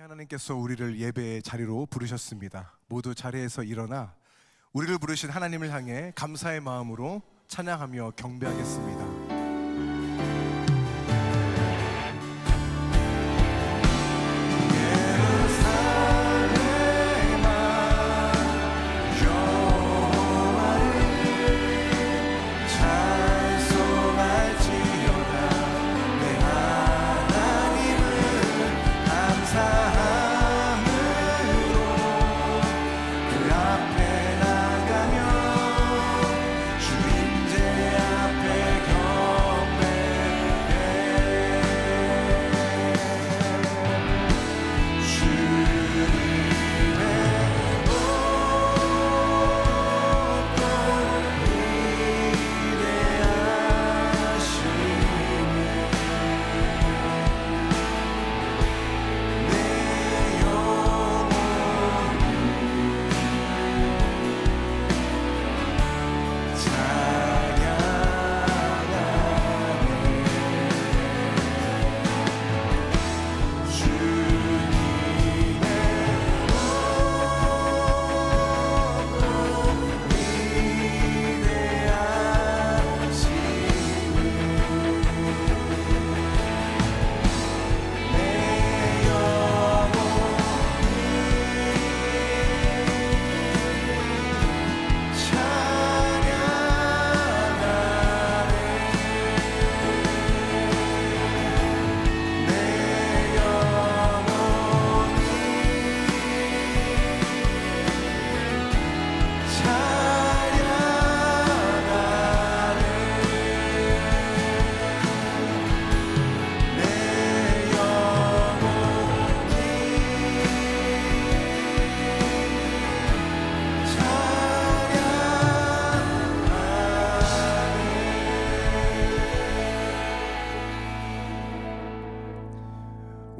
하나님께서 우리를 예배의 자리로 부르셨습니다. 모두 자리에서 일어나 우리를 부르신 하나님을 향해 감사의 마음으로 찬양하며 경배하겠습니다.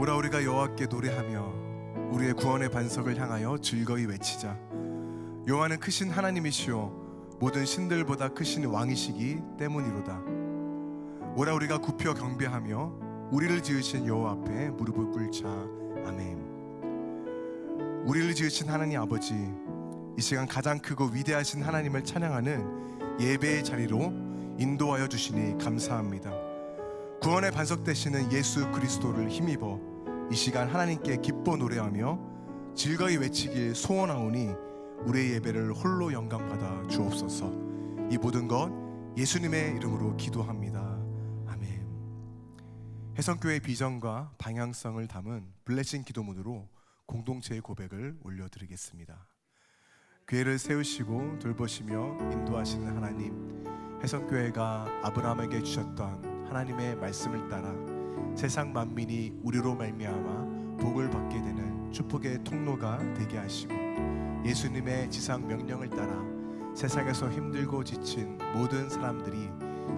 오라 우리가 여호와께 노래하며 우리의 구원의 반석을 향하여 즐거이 외치자. 여호와는 크신 하나님이시오 모든 신들보다 크신 왕이시기 때문이로다. 오라 우리가 굽혀 경배하며 우리를 지으신 여호와 앞에 무릎을 꿇자. 아멘. 우리를 지으신 하나님 아버지, 이 시간 가장 크고 위대하신 하나님을 찬양하는 예배의 자리로 인도하여 주시니 감사합니다. 구원의 반석 되시는 예수 그리스도를 힘입어 이 시간 하나님께 기뻐 노래하며 즐거이 외치길 소원하오니 우리의 예배를 홀로 영광받아 주옵소서. 이 모든 것 예수님의 이름으로 기도합니다. 아멘. 해성교회 비전과 방향성을 담은 블레싱 기도문으로 공동체의 고백을 올려드리겠습니다. 교회를 세우시고 돌보시며 인도하시는 하나님, 해성교회가 아브라함에게 주셨던 하나님의 말씀을 따라 세상 만민이 우리로 말미암아 복을 받게 되는 축복의 통로가 되게 하시고, 예수님의 지상 명령을 따라 세상에서 힘들고 지친 모든 사람들이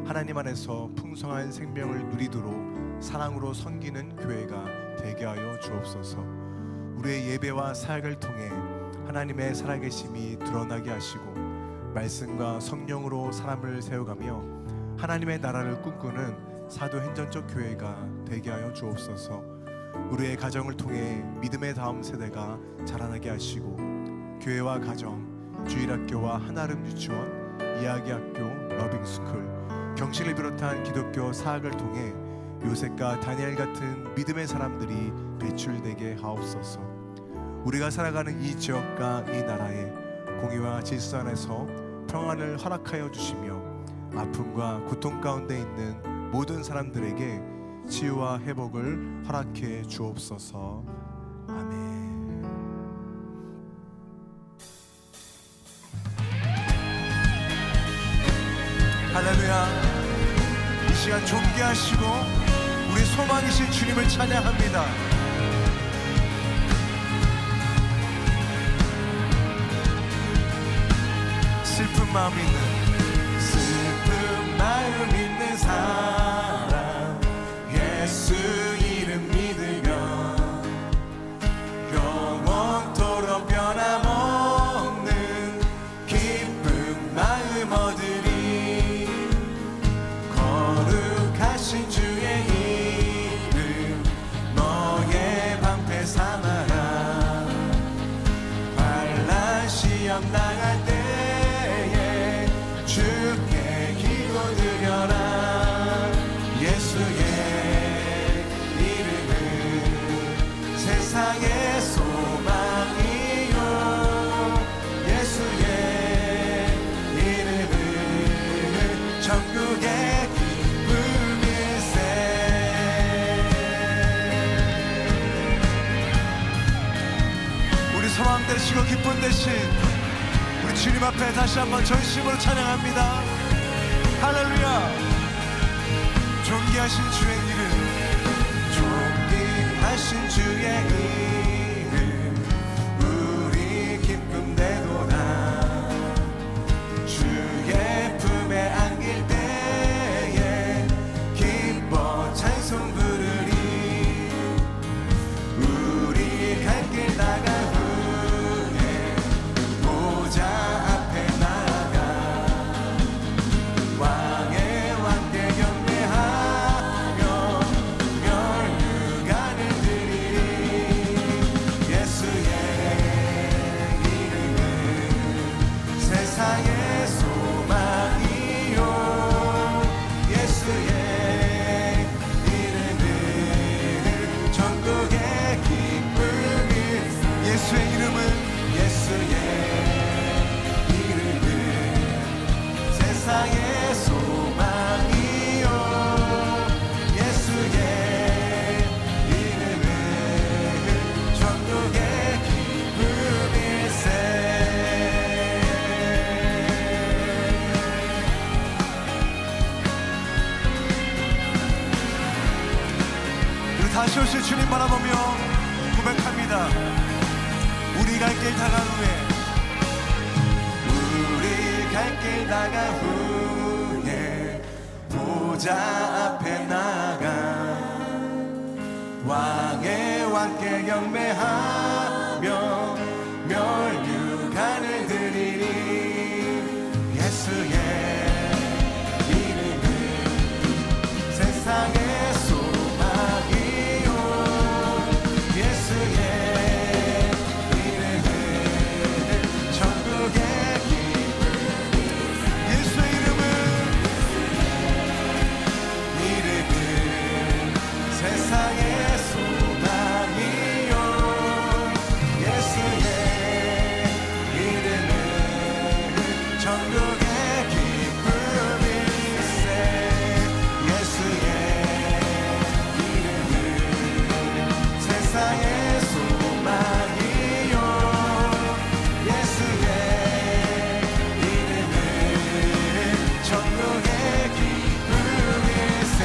하나님 안에서 풍성한 생명을 누리도록 사랑으로 섬기는 교회가 되게 하여 주옵소서. 우리의 예배와 사역을 통해 하나님의 살아계심이 드러나게 하시고 말씀과 성령으로 사람을 세워가며 하나님의 나라를 꿈꾸는 사도행전적 교회가 되게 하여 주옵소서. 우리의 가정을 통해 믿음의 다음 세대가 자라나게 하시고 교회와 가정, 주일학교와 한아름 유치원, 이야기학교, 러빙스쿨, 경실을 비롯한 기독교 사학을 통해 요셉과 다니엘 같은 믿음의 사람들이 배출되게 하옵소서. 우리가 살아가는 이 지역과 이 나라에 공의와 질서 안에서 평안을 허락하여 주시며 아픔과 고통 가운데 있는 모든 사람들에게 치유와 회복을 허락해 주옵소서. 아멘. 할렐루야. 이 시간 존귀하시고 우리 소망이신 주님을 찬양합니다. 슬픈 마음 있는 사람 예수 이름 믿으면 영원토록 변함없는 기쁜 마음 얻으리. 거룩하신 주의 이름 너의 방패 삼아 소망 되시고 기쁨 되신 우리 주님 앞에 다시 한번 전심으로 찬양합니다. 할렐루야. 존귀하신 주의 이름, 존귀하신 주의 이름, 우리 기쁨 되도다. 주의 품에 안길 때에 기뻐 찬송 부르리. 우리 갈 길 나가 후에 보좌 앞에 나가 왕의 왕께 경배하며 멸류관을 드리리. 예수의 이름은 세상의 소망이요, 예수의 이름은 전국의 기쁨이. 예수의 이름은, 예수의 이름은 세상의 소망이요, 예수의 이름은 전국의 기쁨일세. 우리 다시 오실 주님 바라보며 고백합니다. 우리 갈 길 다간 후에, 우리 갈 길 나가 후에 보좌 앞에 나가 왕의 왕께 경배하며 멸류관을 드리리. 예수의 이름은 세상의 소망이요, 예수의 세상의 소망이요, 예수의 이름은 전국의 기쁨일세. 예수의 이름은 세상의 소망이요, 예수의 이름은 전국의 기쁨일세.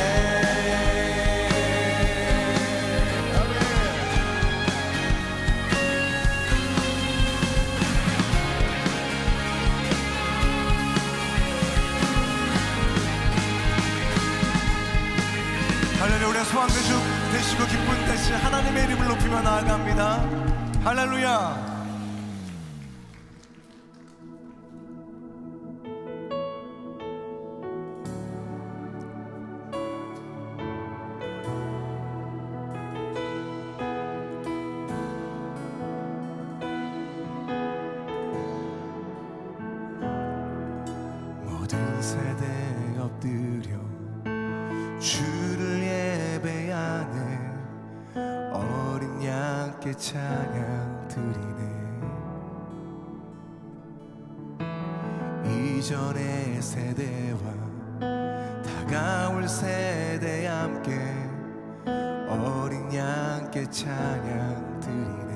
할렐루야. 우리의 소망 되시고 기쁨 되신 하나님의 이름을 높이며 나아갑니다. 할렐루야. 모든 세대 엎드려 주를 예배하네. 어린 양께 찬양 드리네. 이전의 세대와 다가올 세대 함께 어린 양께 찬양 드리네.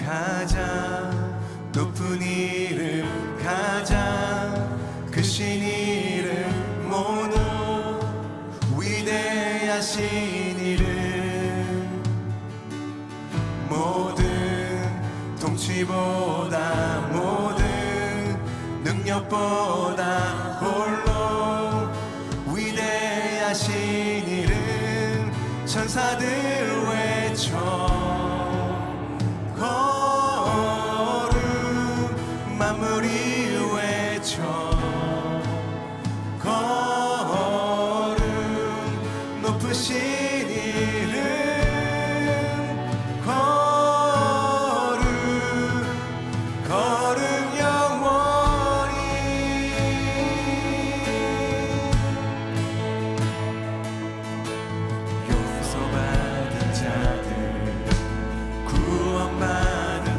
가장 높은 이름, 가장 크신 이름, 모두 위대하신 이름, 모든 통치보다 모든 능력보다 홀로 위대하신 이름. 천사들 외쳐 만물이 외쳐 거룩 높으신 이름, 거룩 거룩 영원히. 용서받은 자들, 구원받은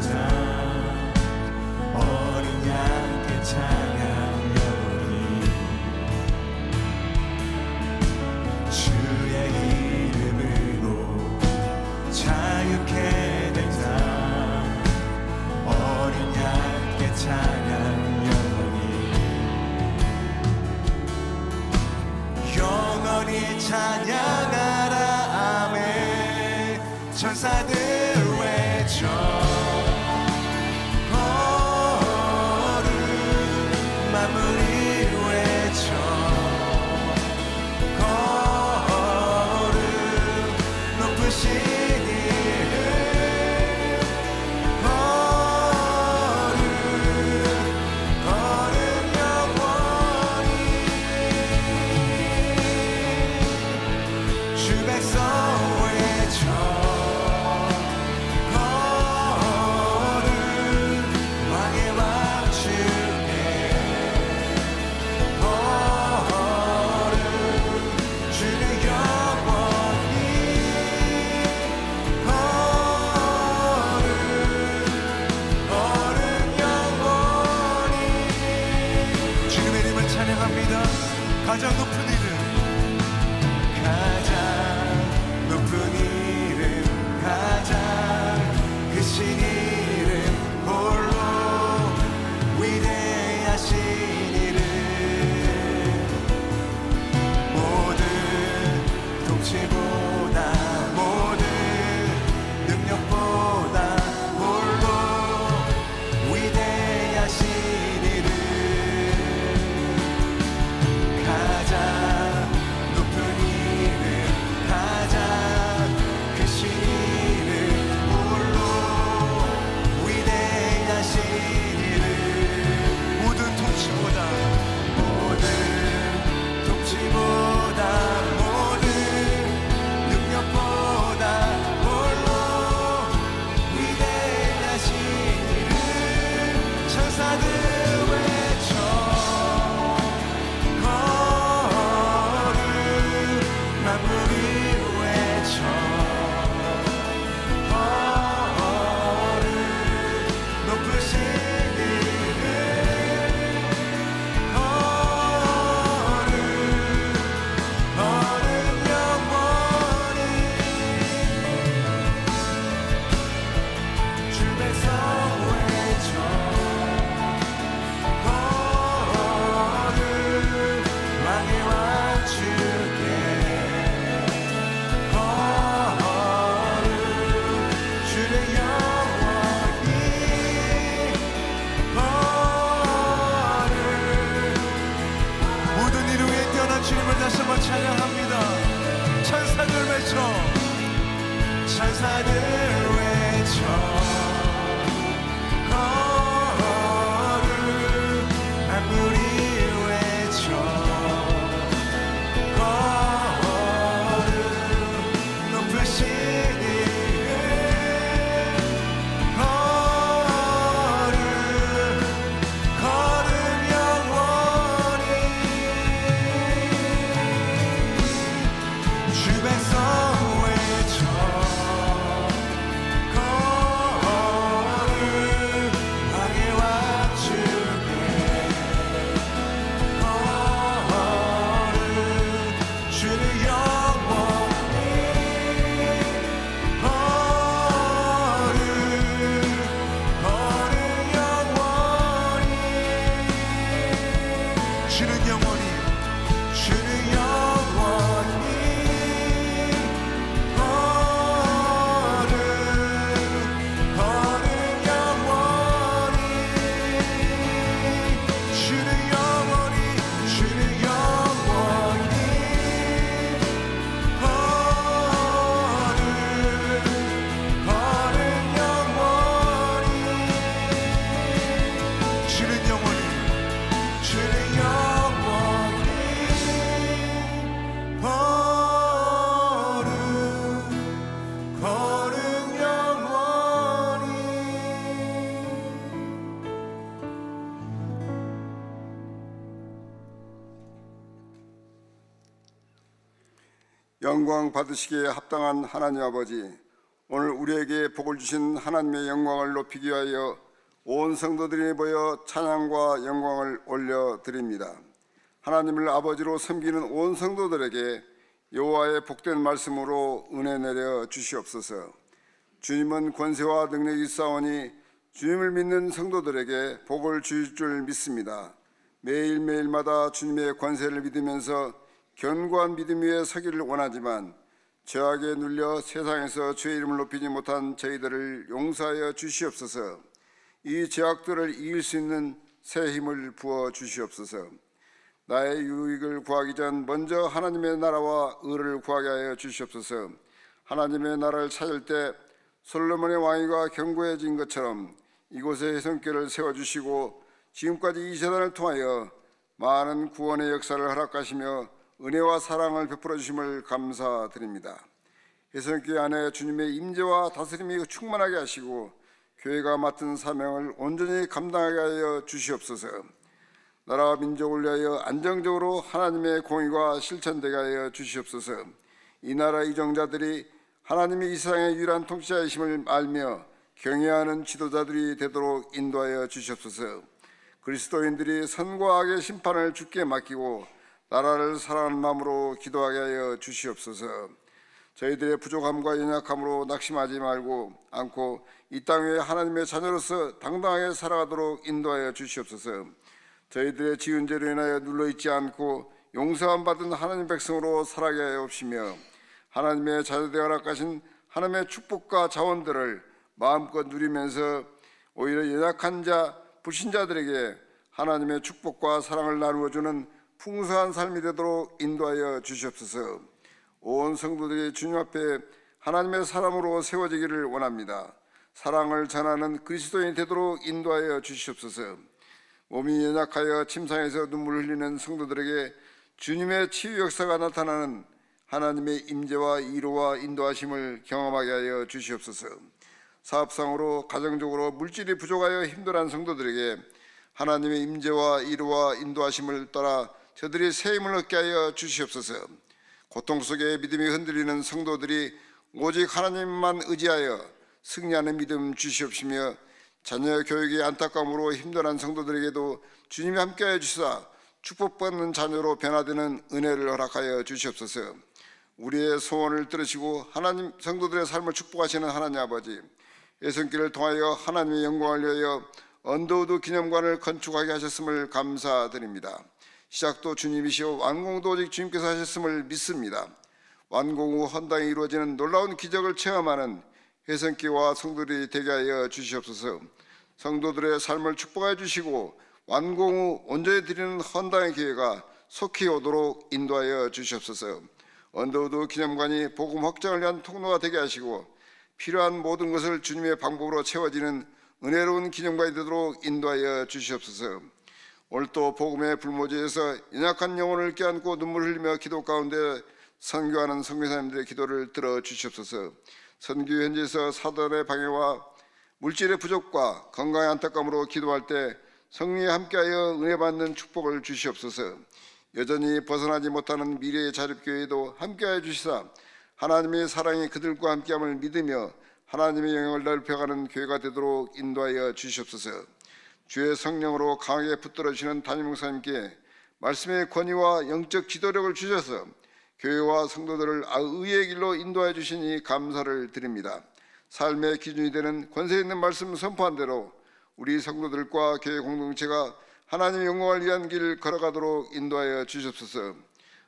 천사들 외쳐 만물이 외쳐 거룩 높으신 이름 거룩 영원히 주 백성 외쳐 거룩 왕의 왕 주께 주는 영원히 거룩 영원히 주님의 이름을 찬양합니다. 가장 높은 이름 가장 높은 이름 가장 크신 이름 홀로 위대하신 이름 모든 통치보다 모든 능력보다 홀로 위대하신 이름 가장 높은 이름 가장 크신 이름 홀로 위대하신 이름 모든 통치보다 모든 통치보다 모든 능력보다 홀로 위대하신 이름 천사들 외쳐 거룩 만물이 외쳐 거룩 높으신 이름 거룩 영원히 주 백성 외쳐 거룩 왕의 왕 주께 거룩 주는 영원히 거룩 모든 이름 위에 뛰어난 주님을 다시 한번 찬양합니다. 천사들 외쳐 천사들 외쳐 거룩 만물이 외쳐 거룩 높으신 이름 거룩 영원히 주 백성 외쳐 거룩 왕의 왕 주께 거룩 주는 영원히 거룩 영원히 주는 영원히 주는 영원히 거룩 영원히 주는 영원히 주는 영원히 거룩 영원히 주는 영원히 주는 영원히 거룩 영원히 영광 받으시기에 합당한 하나님 아버지, 오늘 우리에게 복을 주신 하나님의 영광을 높이기 위하여 온 성도들이 모여 찬양과 영광을 올려드립니다. 하나님을 아버지로 섬기는 온 성도들에게 여호와의 복된 말씀으로 은혜 내려 주시옵소서. 주님은 권세와 능력이 있사오니 주님을 믿는 성도들에게 복을 주실 줄 믿습니다. 매일매일마다 주님의 권세를 믿으면서 견고한 믿음 위에 서기를 원하지만 죄악에 눌려 세상에서 주의 이름을 높이지 못한 저희들을 용서하여 주시옵소서. 이 죄악들을 이길 수 있는 새 힘을 부어 주시옵소서. 나의 유익을 구하기 전 먼저 하나님의 나라와 의를 구하게 하여 주시옵소서. 하나님의 나라를 찾을 때 솔로몬의 왕위가 견고해진 것처럼 이곳에 해성교를 세워주시고 지금까지 이 재단을 통하여 많은 구원의 역사를 허락하시며 은혜와 사랑을 베풀어 주심을 감사드립니다. 해성교회 안에 주님의 임재와 다스림이 충만하게 하시고 교회가 맡은 사명을 온전히 감당하게 하여 주시옵소서. 나라와 민족을 위하여 안정적으로 하나님의 공의가 실천되게 하여 주시옵소서. 이 나라 이정자들이 하나님이 이 세상의 유일한 통치자이심을 알며 경외하는 지도자들이 되도록 인도하여 주시옵소서. 그리스도인들이 선과 악의 심판을 주께 맡기고 나라를 사랑하는 마음으로 기도하게 하여 주시옵소서. 저희들의 부족함과 연약함으로 낙심하지 말고 않고 이 땅 위에 하나님의 자녀로서 당당하게 살아가도록 인도하여 주시옵소서. 저희들의 지은 죄로 인하여 눌러있지 않고 용서함 받은 하나님 백성으로 살아가게 하여 주시며 하나님의 자녀되어 허락하신 하나님의 축복과 자원들을 마음껏 누리면서 오히려 연약한 자, 불신자들에게 하나님의 축복과 사랑을 나누어주는 풍성한 삶이 되도록 인도하여 주시옵소서. 온 성도들이 주님 앞에 하나님의 사람으로 세워지기를 원합니다. 사랑을 전하는 그리스도인이 되도록 인도하여 주시옵소서. 몸이 연약하여 침상에서 눈물을 흘리는 성도들에게 주님의 치유 역사가 나타나는 하나님의 임재와 위로와 인도하심을 경험하게 하여 주시옵소서. 사업상으로 가정적으로 물질이 부족하여 힘들어하는 성도들에게 하나님의 임재와 위로와 인도하심을 따라 저들이 새 힘을 얻게 하여 주시옵소서. 고통 속에 믿음이 흔들리는 성도들이 오직 하나님만 의지하여 승리하는 믿음 주시옵시며 자녀 교육의 안타까움으로 힘들어하는 성도들에게도 주님이 함께하여 주시사 축복받는 자녀로 변화되는 은혜를 허락하여 주시옵소서. 우리의 소원을 들으시고 하나님 성도들의 삶을 축복하시는 하나님 아버지, 예선길을 통하여 하나님의 영광을 위하여 언더우드 기념관을 건축하게 하셨음을 감사드립니다. 시작도 주님이시오 완공도 오직 주님께서 하셨음을 믿습니다. 완공 후 헌당이 이루어지는 놀라운 기적을 체험하는 해성교와 성도들이 되게 하여 주시옵소서. 성도들의 삶을 축복해 주시고 완공 후 온전히 드리는 헌당의 기회가 속히 오도록 인도하여 주시옵소서. 언더우드 기념관이 복음 확장을 위한 통로가 되게 하시고 필요한 모든 것을 주님의 방법으로 채워지는 은혜로운 기념관이 되도록 인도하여 주시옵소서. 오늘 또 복음의 불모지에서 연약한 영혼을 껴안고 눈물 흘리며 기도 가운데 선교하는 선교사님들의 기도를 들어 주시옵소서. 선교 현지에서 사단의 방해와 물질의 부족과 건강의 안타까움으로 기도할 때 성령이 함께하여 은혜 받는 축복을 주시옵소서. 여전히 벗어나지 못하는 미래의 자립교회도 함께하여 주시사 하나님의 사랑이 그들과 함께함을 믿으며 하나님의 영향을 넓혀가는 교회가 되도록 인도하여 주시옵소서. 주의 성령으로 강하게 붙들어주시는 담임 목사님께 말씀의 권위와 영적 지도력을 주셔서 교회와 성도들을 의의 길로 인도해 주시니 감사를 드립니다. 삶의 기준이 되는 권세 있는 말씀 선포한 대로 우리 성도들과 교회 공동체가 하나님의 영광을 위한 길을 걸어가도록 인도하여 주시옵소서.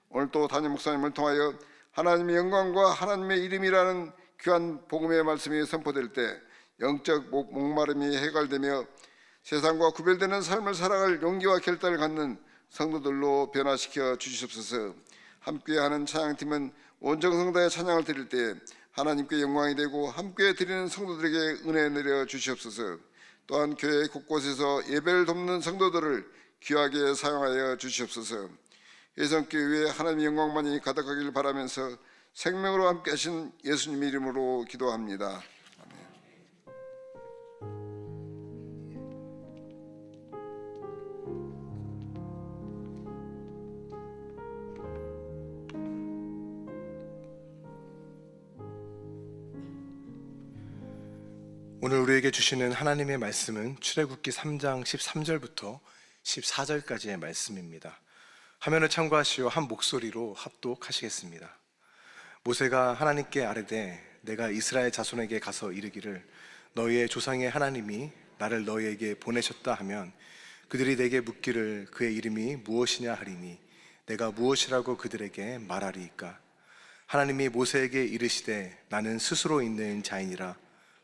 오늘 또 담임 목사님을 통하여 하나님의 영광과 하나님의 이름이라는 귀한 복음의 말씀이 선포될 때 영적 목마름이 해결되며 세상과 구별되는 삶을 살아갈 용기와 결단을 갖는 성도들로 변화시켜 주시옵소서. 함께하는 찬양팀은 온정성다의 찬양을 드릴 때 하나님께 영광이 되고 함께 드리는 성도들에게 은혜 내려 주시옵소서. 또한 교회 곳곳에서 예배를 돕는 성도들을 귀하게 사용하여 주시옵소서. 예성교회에 하나님의 영광만이 가득하길 바라면서 생명으로 함께 하신 예수님 이름으로 기도합니다. 오늘 우리에게 주시는 하나님의 말씀은 출애굽기 3장 13절부터 14절까지의 말씀입니다. 화면을 참고하시어 한 목소리로 합독하시겠습니다. 모세가 하나님께 아뢰되 내가 이스라엘 자손에게 가서 이르기를 너희의 조상의 하나님이 나를 너희에게 보내셨다 하면 그들이 내게 묻기를 그의 이름이 무엇이냐 하리니 내가 무엇이라고 그들에게 말하리이까. 하나님이 모세에게 이르시되 나는 스스로 있는 자이니라.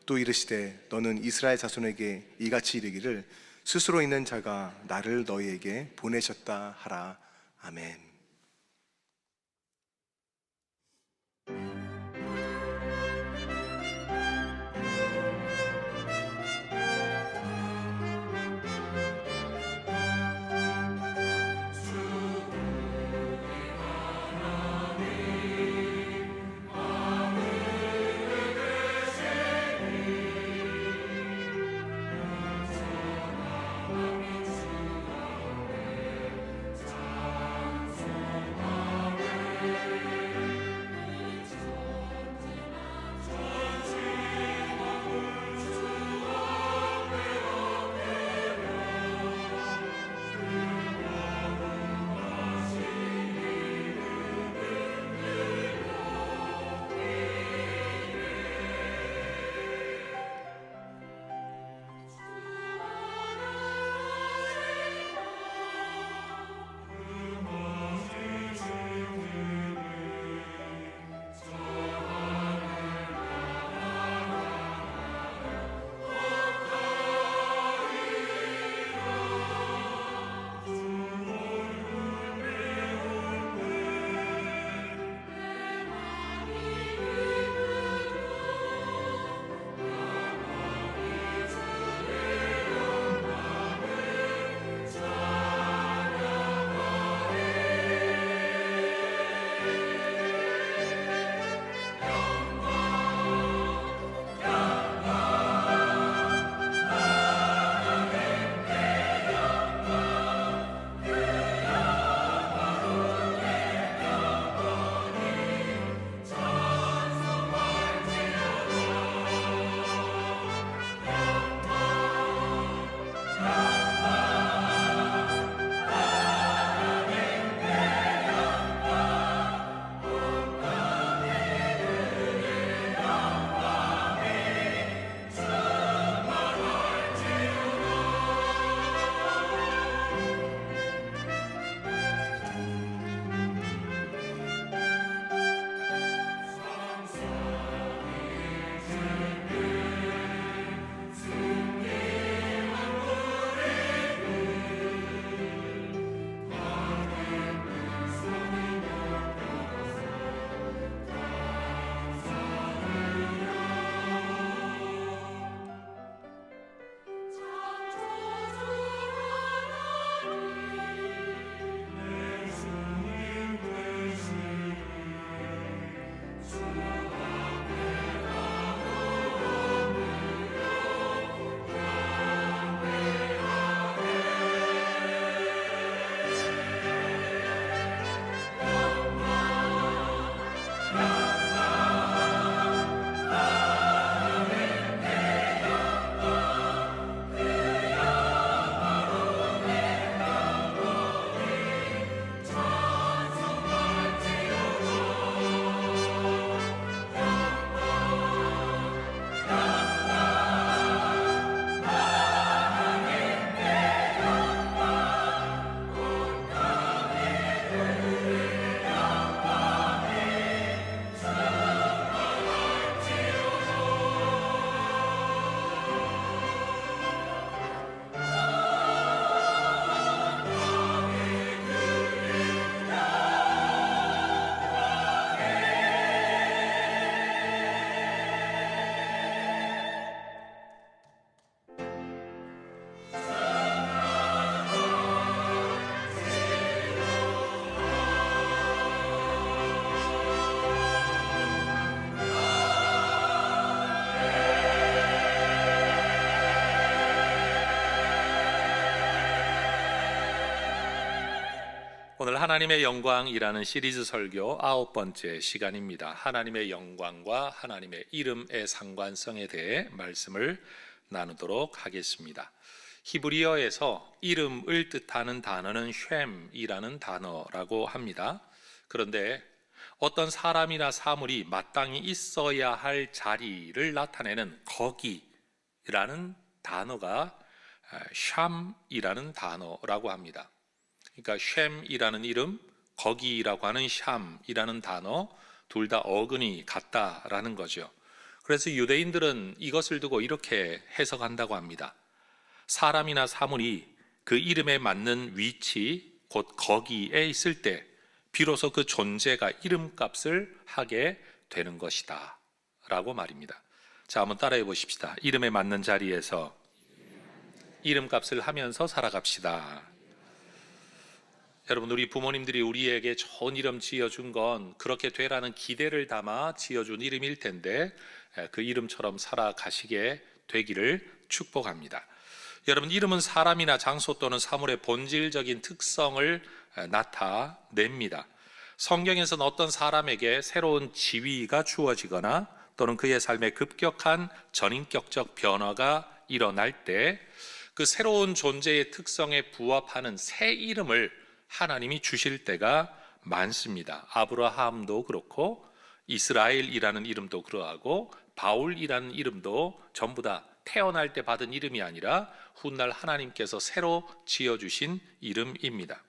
또 이르시되 너는 이스라엘 자손에게 이같이 이르기를 스스로 있는 자가 나를 너희에게 보내셨다 하라. 아멘. 오늘 하나님의 영광이라는 시리즈 설교 9번째 시간입니다. 하나님의 영광과 하나님의 이름의 상관성에 대해 말씀을 나누도록 하겠습니다. 히브리어에서 이름을 뜻하는 단어는 쉔이라는 단어라고 합니다. 그런데 어떤 사람이나 사물이 마땅히 있어야 할 자리를 나타내는 거기라는 단어가 샴이라는 단어라고 합니다. 그러니까 쉔이라는 이름, 거기라고 하는 샴이라는 단어 둘 다 어근이 같다라는 거죠. 그래서 유대인들은 이것을 두고 이렇게 해석한다고 합니다. 사람이나 사물이 그 이름에 맞는 위치, 곧 거기에 있을 때 비로소 그 존재가 이름값을 하게 되는 것이다 라고 말입니다. 자, 한번 따라해 보십시다. 이름에 맞는 자리에서 이름값을 하면서 살아갑시다. 여러분, 우리 부모님들이 우리에게 좋은 이름 지어준 건 그렇게 되라는 기대를 담아 지어준 이름일 텐데 그 이름처럼 살아가시게 되기를 축복합니다. 여러분, 이름은 사람이나 장소 또는 사물의 본질적인 특성을 나타냅니다. 성경에서는 어떤 사람에게 새로운 지위가 주어지거나 또는 그의 삶에 급격한 전인격적 변화가 일어날 때 그 새로운 존재의 특성에 부합하는 새 이름을 하나님이 주실 때가 많습니다. 아브라함도 그렇고 이스라엘이라는 이름도 그러하고 바울이라는 이름도 전부 다 태어날 때 받은 이름이 아니라 훗날 하나님께서 새로 지어주신 이름입니다.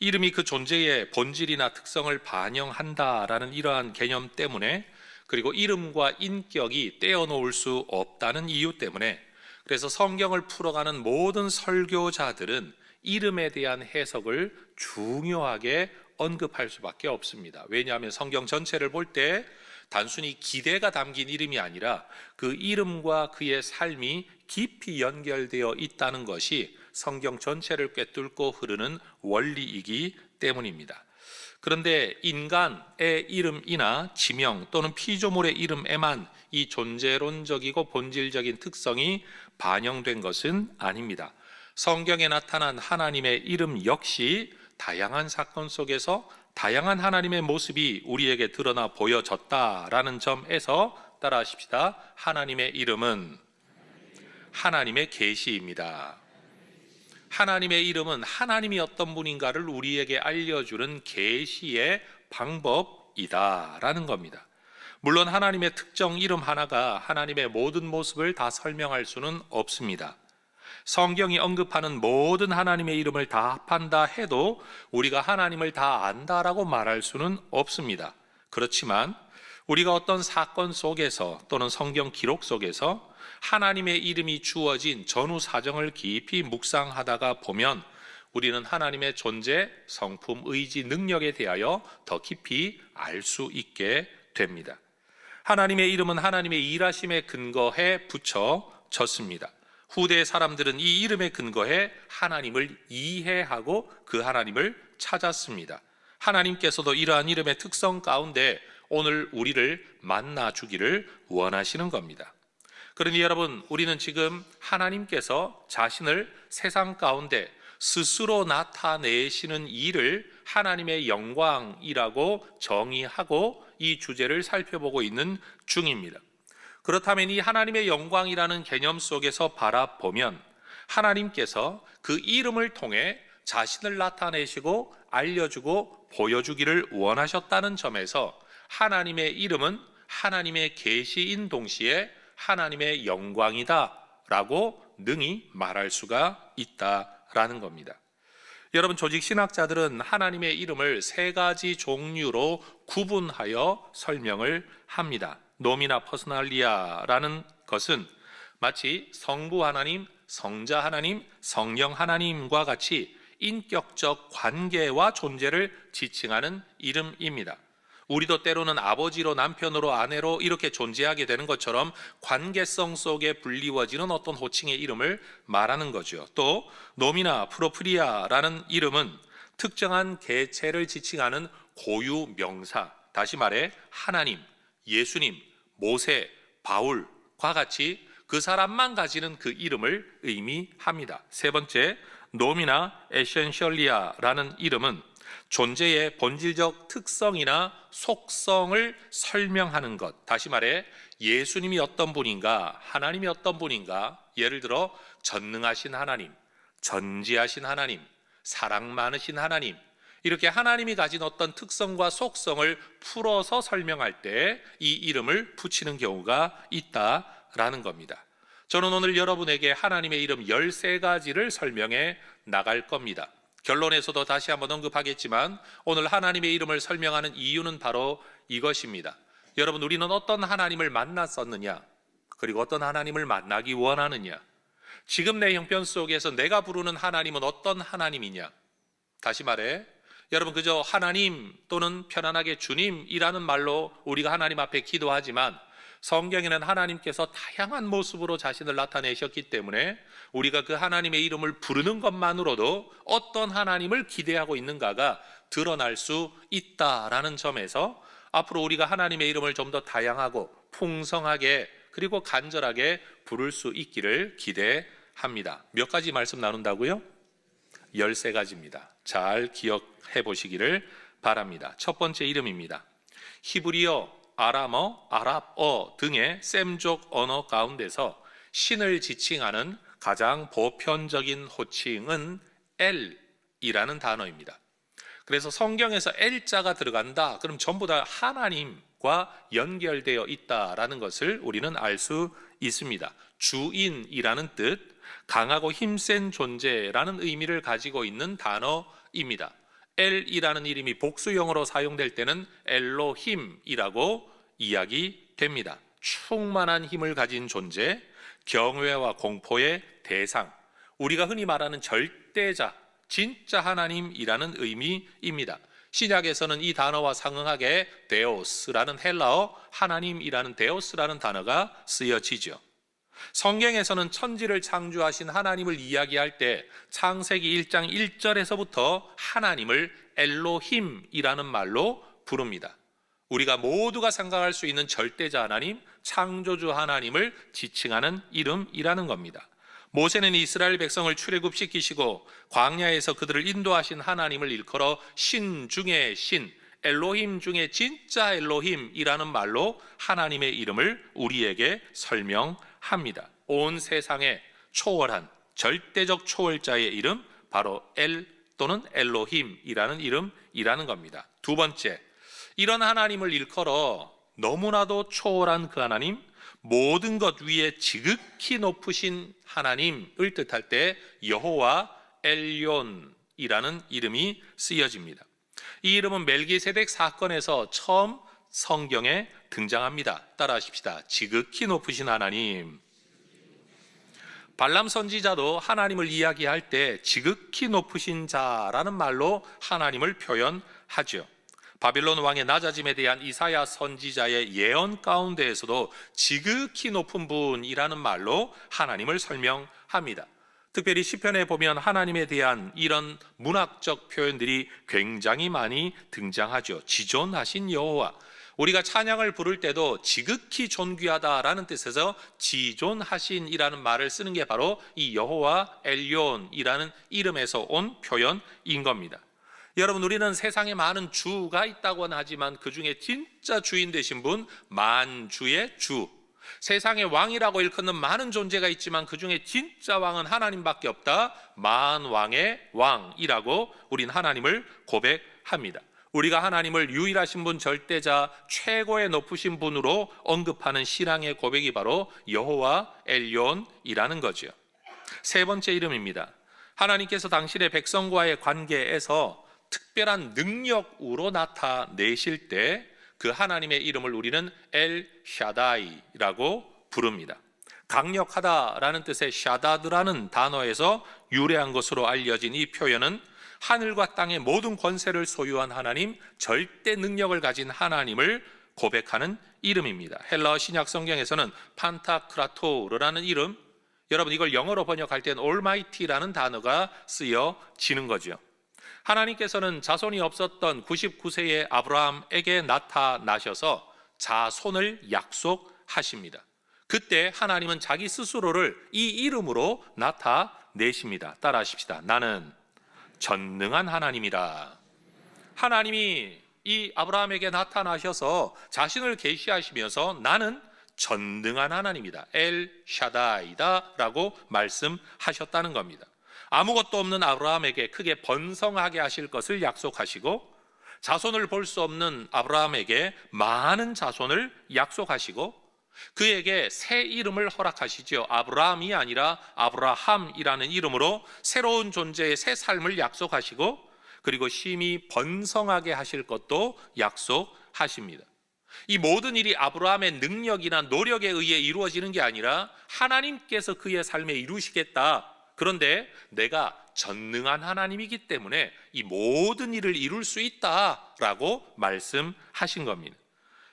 이름이 그 존재의 본질이나 특성을 반영한다라는 이러한 개념 때문에, 그리고 이름과 인격이 떼어놓을 수 없다는 이유 때문에, 그래서 성경을 풀어가는 모든 설교자들은 이름에 대한 해석을 중요하게 언급할 수밖에 없습니다. 왜냐하면 성경 전체를 볼 때 단순히 기대가 담긴 이름이 아니라 그 이름과 그의 삶이 깊이 연결되어 있다는 것이 성경 전체를 꿰뚫고 흐르는 원리이기 때문입니다. 그런데 인간의 이름이나 지명 또는 피조물의 이름에만 이 존재론적이고 본질적인 특성이 반영된 것은 아닙니다. 성경에 나타난 하나님의 이름 역시 다양한 사건 속에서 다양한 하나님의 모습이 우리에게 드러나 보여졌다라는 점에서 따라하십시다. 하나님의 이름은 하나님의 계시입니다. 하나님의 이름은 하나님이 어떤 분인가를 우리에게 알려주는 계시의 방법이다라는 겁니다. 물론 하나님의 특정 이름 하나가 하나님의 모든 모습을 다 설명할 수는 없습니다. 성경이 언급하는 모든 하나님의 이름을 다 합한다 해도 우리가 하나님을 다 안다라고 말할 수는 없습니다. 그렇지만 우리가 어떤 사건 속에서 또는 성경 기록 속에서 하나님의 이름이 주어진 전후 사정을 깊이 묵상하다가 보면 우리는 하나님의 존재, 성품, 의지, 능력에 대하여 더 깊이 알 수 있게 됩니다. 하나님의 이름은 하나님의 일하심에 근거해 붙여졌습니다. 후대의 사람들은 이 이름에 근거해 하나님을 이해하고 그 하나님을 찾았습니다. 하나님께서도 이러한 이름의 특성 가운데 오늘 우리를 만나 주기를 원하시는 겁니다. 그러니 여러분, 우리는 지금 하나님께서 자신을 세상 가운데 스스로 나타내시는 일을 하나님의 영광이라고 정의하고 이 주제를 살펴보고 있는 중입니다. 그렇다면 이 하나님의 영광이라는 개념 속에서 바라보면 하나님께서 그 이름을 통해 자신을 나타내시고 알려주고 보여주기를 원하셨다는 점에서 하나님의 이름은 하나님의 계시인 동시에 하나님의 영광이다 라고 능히 말할 수가 있다라는 겁니다. 여러분, 조직신학자들은 하나님의 이름을 세 가지 종류로 구분하여 설명을 합니다. 노미나 퍼스널리아라는 것은 마치 성부 하나님, 성자 하나님, 성령 하나님과 같이 인격적 관계와 존재를 지칭하는 이름입니다. 우리도 때로는 아버지로, 남편으로, 아내로 이렇게 존재하게 되는 것처럼 관계성 속에 불리워지는 어떤 호칭의 이름을 말하는 거죠. 또 노미나 프로프리아라는 이름은 특정한 개체를 지칭하는 고유 명사, 다시 말해 하나님, 예수님, 모세, 바울과 같이 그 사람만 가지는 그 이름을 의미합니다. 세 번째, 노미나 에센셜리아라는 이름은 존재의 본질적 특성이나 속성을 설명하는 것, 다시 말해 예수님이 어떤 분인가, 하나님이 어떤 분인가, 예를 들어 전능하신 하나님, 전지하신 하나님, 사랑 많으신 하나님, 이렇게 하나님이 가진 어떤 특성과 속성을 풀어서 설명할 때 이 이름을 붙이는 경우가 있다라는 겁니다. 저는 오늘 여러분에게 하나님의 이름 13가지를 설명해 나갈 겁니다. 결론에서도 다시 한번 언급하겠지만 오늘 하나님의 이름을 설명하는 이유는 바로 이것입니다. 여러분, 우리는 어떤 하나님을 만났었느냐, 그리고 어떤 하나님을 만나기 원하느냐, 지금 내 형편 속에서 내가 부르는 하나님은 어떤 하나님이냐. 다시 말해, 여러분, 그저 하나님 또는 편안하게 주님이라는 말로 우리가 하나님 앞에 기도하지만 성경에는 하나님께서 다양한 모습으로 자신을 나타내셨기 때문에 우리가 그 하나님의 이름을 부르는 것만으로도 어떤 하나님을 기대하고 있는가가 드러날 수 있다라는 점에서 앞으로 우리가 하나님의 이름을 좀 더 다양하고 풍성하게 그리고 간절하게 부를 수 있기를 기대합니다. 몇 가지 말씀 나눈다고요? 13가지입니다. 잘 기억해 보시기를 바랍니다. 첫 번째 이름입니다. 히브리어, 아람어, 아랍어 등의 셈족 언어 가운데서 신을 지칭하는 가장 보편적인 호칭은 엘이라는 단어입니다. 그래서 성경에서 엘자가 들어간다, 그럼 전부 다 하나님과 연결되어 있다라는 것을 우리는 알 수 있습니다. 주인이라는 뜻, 강하고 힘센 존재라는 의미를 가지고 있는 단어입니다. 엘이라는 이름이 복수형으로 사용될 때는 엘로힘이라고 이야기됩니다. 충만한 힘을 가진 존재, 경외와 공포의 대상, 우리가 흔히 말하는 절대자, 진짜 하나님이라는 의미입니다. 신약에서는 이 단어와 상응하게 데오스라는 헬라어 하나님이라는 데오스라는 단어가 쓰여지죠. 성경에서는 천지를 창조하신 하나님을 이야기할 때 창세기 1장 1절에서부터 하나님을 엘로힘이라는 말로 부릅니다. 우리가 모두가 생각할 수 있는 절대자 하나님, 창조주 하나님을 지칭하는 이름이라는 겁니다. 모세는 이스라엘 백성을 출애굽시키시고 광야에서 그들을 인도하신 하나님을 일컬어 신 중의 신, 엘로힘 중에 진짜 엘로힘이라는 말로 하나님의 이름을 우리에게 설명합니다. 온 세상에 초월한 절대적 초월자의 이름, 바로 엘 또는 엘로힘이라는 이름이라는 겁니다. 두 번째, 이런 하나님을 일컬어 너무나도 초월한 그 하나님, 모든 것 위에 지극히 높으신 하나님을 뜻할 때 여호와 엘욘이라는 이름이 쓰여집니다. 이 이름은 멜기세덱 사건에서 처음 성경에 등장합니다. 따라하십시다. 지극히 높으신 하나님. 발람 선지자도 하나님을 이야기할 때 지극히 높으신 자라는 말로 하나님을 표현하죠. 바빌론 왕의 낮아짐에 대한 이사야 선지자의 예언 가운데에서도 지극히 높은 분이라는 말로 하나님을 설명합니다. 특별히 시편에 보면 하나님에 대한 이런 문학적 표현들이 굉장히 많이 등장하죠. 지존하신 여호와, 우리가 찬양을 부를 때도 지극히 존귀하다라는 뜻에서 지존하신이라는 말을 쓰는 게 바로 이 여호와 엘욘이라는 이름에서 온 표현인 겁니다. 여러분, 우리는 세상에 많은 주가 있다고는 하지만 그 중에 진짜 주인 되신 분, 만주의 주, 세상의 왕이라고 일컫는 많은 존재가 있지만 그 중에 진짜 왕은 하나님밖에 없다, 만왕의 왕이라고 우린 하나님을 고백합니다. 우리가 하나님을 유일하신 분, 절대자, 최고의 높으신 분으로 언급하는 신앙의 고백이 바로 여호와 엘욘이라는 거죠. 세 번째 이름입니다. 하나님께서 당신의 백성과의 관계에서 특별한 능력으로 나타내실 때 그 하나님의 이름을 우리는 엘 샤다이라고 부릅니다. 강력하다라는 뜻의 샤다드라는 단어에서 유래한 것으로 알려진 이 표현은 하늘과 땅의 모든 권세를 소유한 하나님, 절대 능력을 가진 하나님을 고백하는 이름입니다. 헬라어 신약 성경에서는 판타크라토르라는 이름, 여러분 이걸 영어로 번역할 때는 올마이티라는 단어가 쓰여지는 거죠. 하나님께서는 자손이 없었던 99세의 아브라함에게 나타나셔서 자손을 약속하십니다. 그때 하나님은 자기 스스로를 이 이름으로 나타내십니다. 따라하십시다. 나는 전능한 하나님이라. 하나님이 이 아브라함에게 나타나셔서 자신을 계시하시면서 나는 전능한 하나님이다, 엘 샤다이다 라고 말씀하셨다는 겁니다. 아무것도 없는 아브라함에게 크게 번성하게 하실 것을 약속하시고, 자손을 볼 수 없는 아브라함에게 많은 자손을 약속하시고, 그에게 새 이름을 허락하시죠. 아브라함이 아니라 아브라함이라는 이름으로 새로운 존재의 새 삶을 약속하시고, 그리고 심히 번성하게 하실 것도 약속하십니다. 이 모든 일이 아브라함의 능력이나 노력에 의해 이루어지는 게 아니라 하나님께서 그의 삶에 이루시겠다. 그런데 내가 전능한 하나님이기 때문에 이 모든 일을 이룰 수 있다라고 말씀하신 겁니다.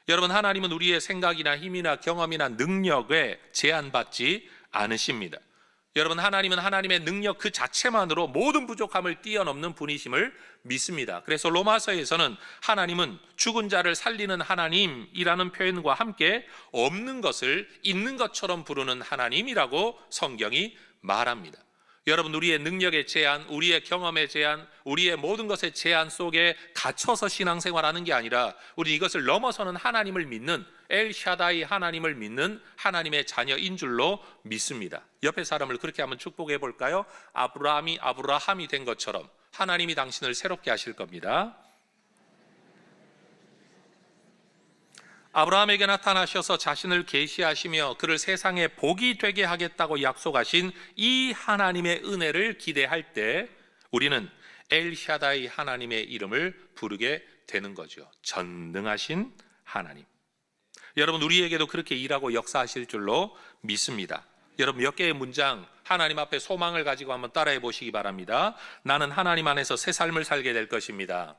여러분, 하나님은 우리의 생각이나 힘이나 경험이나 능력에 제한받지 않으십니다. 여러분, 하나님은 하나님의 능력 그 자체만으로 모든 부족함을 뛰어넘는 분이심을 믿습니다. 그래서 로마서에서는 하나님은 죽은 자를 살리는 하나님이라는 표현과 함께 없는 것을 있는 것처럼 부르는 하나님이라고 성경이 말합니다. 여러분, 우리의 능력의 제한, 우리의 경험의 제한, 우리의 모든 것의 제한 속에 갇혀서 신앙생활하는 게 아니라 우리 이것을 넘어서는 하나님을 믿는 엘샤다이 하나님을 믿는 하나님의 자녀인 줄로 믿습니다. 옆에 사람을 그렇게 한번 축복해 볼까요? 아브라함이 아브라함이 된 것처럼 하나님이 당신을 새롭게 하실 겁니다. 아브라함에게 나타나셔서 자신을 계시하시며 그를 세상에 복이 되게 하겠다고 약속하신 이 하나님의 은혜를 기대할 때 우리는 엘샤다이 하나님의 이름을 부르게 되는 거죠. 전능하신 하나님. 여러분, 우리에게도 그렇게 일하고 역사하실 줄로 믿습니다. 여러분, 몇 개의 문장 하나님 앞에 소망을 가지고 한번 따라해 보시기 바랍니다. 나는 하나님 안에서 새 삶을 살게 될 것입니다.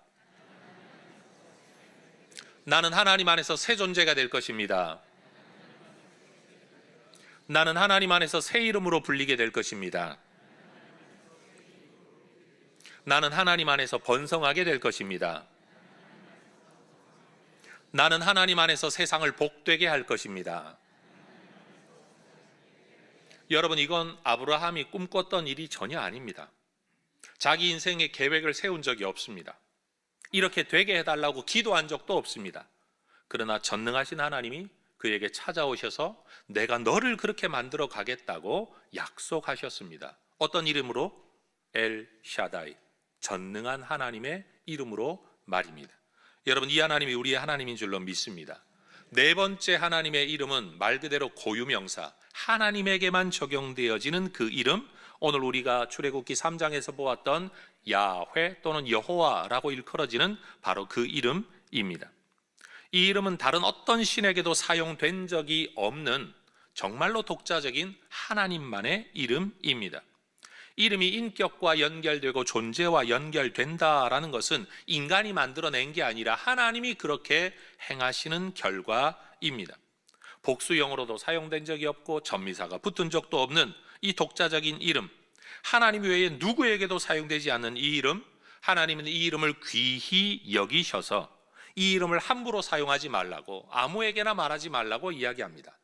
나는 하나님 안에서 새 존재가 될 것입니다. 나는 하나님 안에서 새 이름으로 불리게 될 것입니다. 나는 하나님 안에서 번성하게 될 것입니다. 나는 하나님 안에서 세상을 복되게 할 것입니다. 여러분, 이건 아브라함이 꿈꿨던 일이 전혀 아닙니다. 자기 인생의 계획을 세운 적이 없습니다. 이렇게 되게 해달라고 기도한 적도 없습니다. 그러나 전능하신 하나님이 그에게 찾아오셔서 내가 너를 그렇게 만들어 가겠다고 약속하셨습니다. 어떤 이름으로? 엘샤다이, 전능한 하나님의 이름으로 말입니다. 여러분, 이 하나님이 우리의 하나님인 줄로 믿습니다. 네 번째 하나님의 이름은 말 그대로 고유명사, 하나님에게만 적용되어지는 그 이름, 오늘 우리가 출애굽기 3장에서 보았던 야훼 또는 여호와라고 일컬어지는 바로 그 이름입니다. 이 이름은 다른 어떤 신에게도 사용된 적이 없는 정말로 독자적인 하나님만의 이름입니다. 이름이 인격과 연결되고 존재와 연결된다라는 것은 인간이 만들어낸 게 아니라 하나님이 그렇게 행하시는 결과입니다. 복수형으로도 사용된 적이 없고 전미사가 붙은 적도 없는 이 독자적인 이름, 하나님 외에 누구에게도 사용되지 않는 이 이름, 하나님은 이 이름을 귀히 여기셔서 이 이름을 함부로 사용하지 말라고, 아무에게나 말하지 말라고 이야기합니다.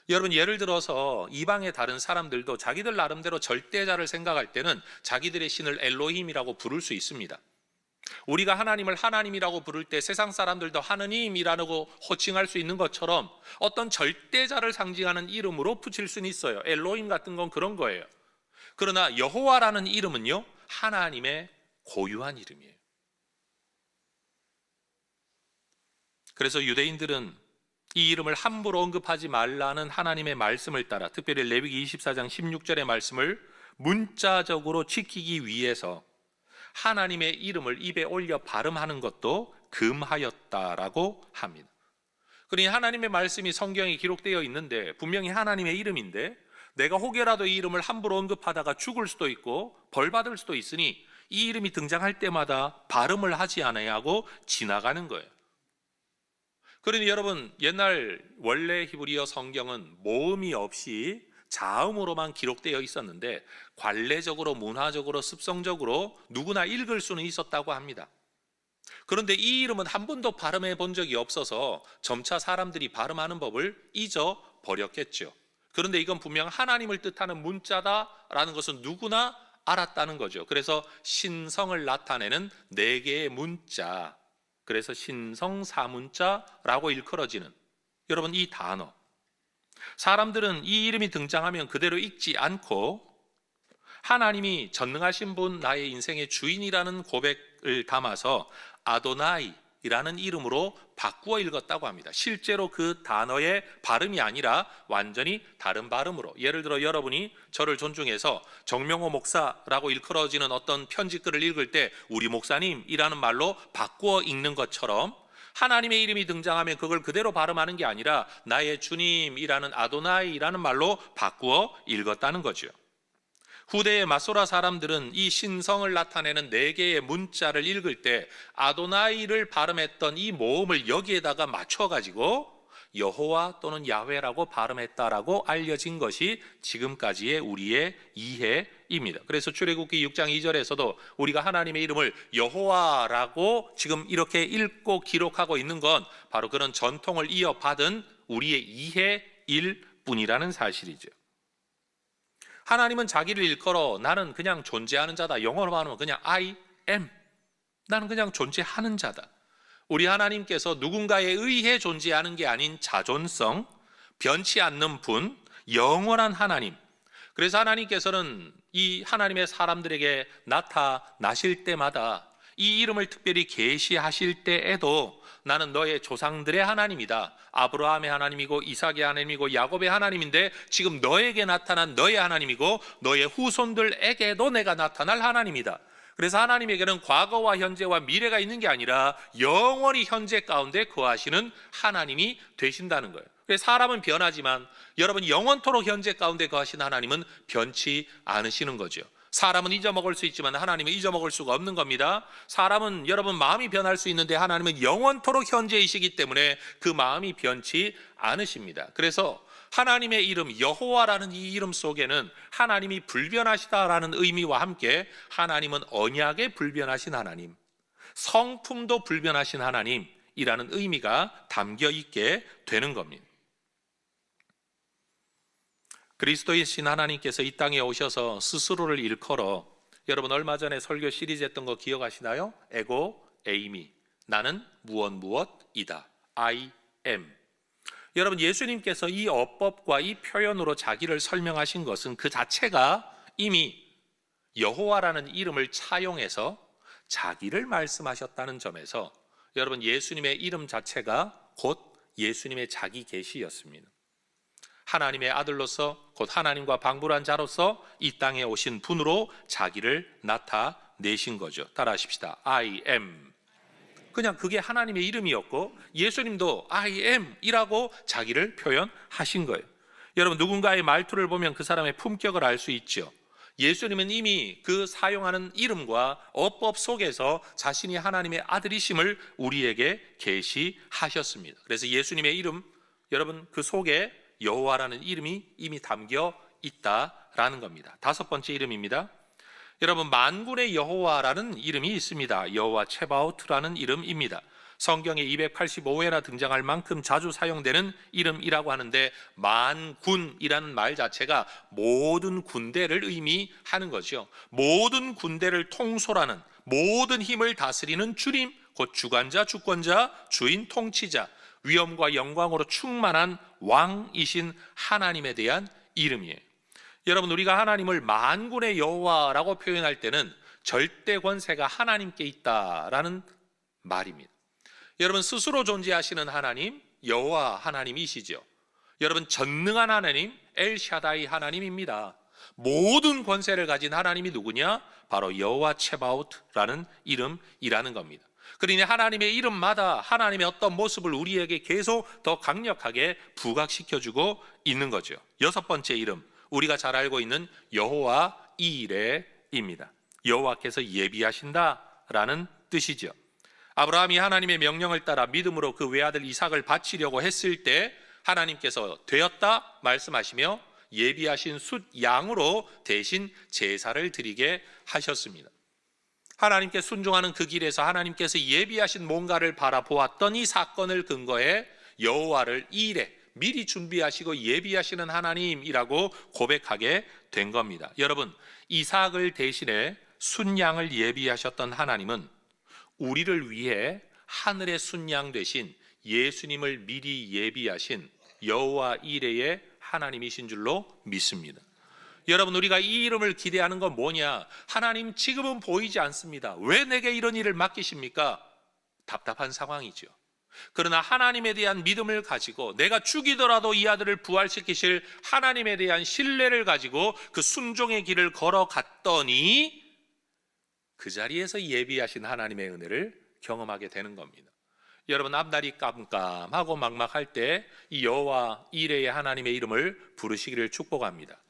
여러분, 예를 들어서 이방의 다른 사람들도 자기들 나름대로 절대자를 생각할 때는 자기들의 신을 엘로힘이라고 부를 수 있습니다. 우리가 하나님을 하나님이라고 부를 때 세상 사람들도 하느님이라고 호칭할 수 있는 것처럼 어떤 절대자를 상징하는 이름으로 붙일 수는 있어요. 엘로힘 같은 건 그런 거예요. 그러나 여호와라는 이름은요, 하나님의 고유한 이름이에요. 그래서 유대인들은 이 이름을 함부로 언급하지 말라는 하나님의 말씀을 따라, 특별히 레위기 24장 16절의 말씀을 문자적으로 지키기 위해서 하나님의 이름을 입에 올려 발음하는 것도 금하였다라고 합니다. 그러니 하나님의 말씀이 성경에 기록되어 있는데 분명히 하나님의 이름인데 내가 혹여라도 이 이름을 함부로 언급하다가 죽을 수도 있고 벌 받을 수도 있으니 이 이름이 등장할 때마다 발음을 하지 않아야 하고 지나가는 거예요. 그러니 여러분, 옛날 원래 히브리어 성경은 모음이 없이 자음으로만 기록되어 있었는데 관례적으로, 문화적으로, 습성적으로 누구나 읽을 수는 있었다고 합니다. 그런데 이 이름은 한 번도 발음해 본 적이 없어서 점차 사람들이 발음하는 법을 잊어버렸겠죠. 그런데 이건 분명 하나님을 뜻하는 문자다라는 것은 누구나 알았다는 거죠. 그래서 신성을 나타내는 네 개의 문자, 그래서 신성사문자라고 일컬어지는, 여러분, 이 단어, 사람들은 이 이름이 등장하면 그대로 읽지 않고 하나님이 전능하신 분, 나의 인생의 주인이라는 고백을 담아서 아도나이, 이라는 이름으로 바꾸어 읽었다고 합니다. 실제로 그 단어의 발음이 아니라 완전히 다른 발음으로, 예를 들어 여러분이 저를 존중해서 정명호 목사라고 일컬어지는 어떤 편지글을 읽을 때 우리 목사님이라는 말로 바꾸어 읽는 것처럼 하나님의 이름이 등장하면 그걸 그대로 발음하는 게 아니라 나의 주님이라는 아도나이라는 말로 바꾸어 읽었다는 거죠. 후대의 마소라 사람들은 이 신성을 나타내는 4개의 문자를 읽을 때 아도나이를 발음했던 이 모음을 여기에다가 맞춰가지고 여호와 또는 야훼라고 발음했다라고 알려진 것이 지금까지의 우리의 이해입니다. 그래서 출애굽기 6장 2절에서도 우리가 하나님의 이름을 여호와라고 지금 이렇게 읽고 기록하고 있는 건 바로 그런 전통을 이어받은 우리의 이해일 뿐이라는 사실이죠. 하나님은 자기를 일컬어 나는 그냥 존재하는 자다. 영어로 말하면 그냥 I am. 나는 그냥 존재하는 자다. 우리 하나님께서 누군가에 의해 존재하는 게 아닌 자존성, 변치 않는 분, 영원한 하나님. 그래서 하나님께서는 이 하나님의 사람들에게 나타나실 때마다 이 이름을 특별히 계시하실 때에도 나는 너의 조상들의 하나님이다. 아브라함의 하나님이고 이삭의 하나님이고 야곱의 하나님인데 지금 너에게 나타난 너의 하나님이고 너의 후손들에게도 내가 나타날 하나님이다. 그래서 하나님에게는 과거와 현재와 미래가 있는 게 아니라 영원히 현재 가운데 거하시는 하나님이 되신다는 거예요. 그래서 사람은 변하지만 여러분 영원토록 현재 가운데 거하신 하나님은 변치 않으시는 거죠. 사람은 잊어먹을 수 있지만 하나님은 잊어먹을 수가 없는 겁니다. 사람은 여러분 마음이 변할 수 있는데 하나님은 영원토록 현재이시기 때문에 그 마음이 변치 않으십니다. 그래서 하나님의 이름 여호와라는 이 이름 속에는 하나님이 불변하시다라는 의미와 함께 하나님은 언약에 불변하신 하나님, 성품도 불변하신 하나님이라는 의미가 담겨 있게 되는 겁니다. 그리스도이신 하나님께서 이 땅에 오셔서 스스로를 일컬어, 여러분 얼마 전에 설교 시리즈 했던 거 기억하시나요? 에고 에이미, 나는 무엇이다. I am. 여러분 예수님께서 이 어법과 이 표현으로 자기를 설명하신 것은 그 자체가 이미 여호와라는 이름을 차용해서 자기를 말씀하셨다는 점에서 여러분 예수님의 이름 자체가 곧 예수님의 자기 계시였습니다. 하나님의 아들로서 곧 하나님과 방불한 자로서 이 땅에 오신 분으로 자기를 나타내신 거죠. 따라하십시다. I am. 그냥 그게 하나님의 이름이었고 예수님도 I am 이라고 자기를 표현하신 거예요. 여러분 누군가의 말투를 보면 그 사람의 품격을 알 수 있죠. 예수님은 이미 그 사용하는 이름과 어법 속에서 자신이 하나님의 아들이심을 우리에게 계시하셨습니다. 그래서 예수님의 이름, 여러분 그 속에 여호와라는 이름이 이미 담겨 있다라는 겁니다. 5번째 이름입니다. 여러분 만군의 여호와라는 이름이 있습니다. 여호와 체바오트라는 이름입니다. 성경에 285회나 등장할 만큼 자주 사용되는 이름이라고 하는데 만군이라는 말 자체가 모든 군대를 의미하는 거죠. 모든 군대를 통솔하는, 모든 힘을 다스리는 주님, 곧 주관자, 주권자, 주인, 통치자, 위엄과 영광으로 충만한 왕이신 하나님에 대한 이름이에요. 여러분 우리가 하나님을 만군의 여호와라고 표현할 때는 절대 권세가 하나님께 있다라는 말입니다. 여러분 스스로 존재하시는 하나님 여호와 하나님이시죠. 여러분 전능한 하나님 엘샤다이 하나님입니다. 모든 권세를 가진 하나님이 누구냐? 바로 여호와 체바오트라는 이름이라는 겁니다. 그러니 하나님의 이름마다 하나님의 어떤 모습을 우리에게 계속 더 강력하게 부각시켜주고 있는 거죠. 6번째 이름, 우리가 잘 알고 있는 여호와 이레입니다. 여호와께서 예비하신다라는 뜻이죠. 아브라함이 하나님의 명령을 따라 믿음으로 그 외아들 이삭을 바치려고 했을 때 하나님께서 되었다 말씀하시며 예비하신 숫 양으로 대신 제사를 드리게 하셨습니다. 하나님께 순종하는 그 길에서 하나님께서 예비하신 뭔가를 바라보았던 이 사건을 근거해 여호와를 이레, 미리 준비하시고 예비하시는 하나님이라고 고백하게 된 겁니다. 여러분 이삭을 대신해 순양을 예비하셨던 하나님은 우리를 위해 하늘의 순양 되신 예수님을 미리 예비하신 여호와 이레의 하나님이신 줄로 믿습니다. 여러분 우리가 이 이름을 기대하는 건 뭐냐? 하나님 지금은 보이지 않습니다. 왜 내게 이런 일을 맡기십니까? 답답한 상황이죠. 그러나 하나님에 대한 믿음을 가지고 내가 죽이더라도 이 아들을 부활시키실 하나님에 대한 신뢰를 가지고 그 순종의 길을 걸어갔더니 그 자리에서 예비하신 하나님의 은혜를 경험하게 되는 겁니다. 여러분, 앞날이 깜깜하고 막막할 때 이 여호와 이레의 하나님의 이름을 부르시기를 축복합니다.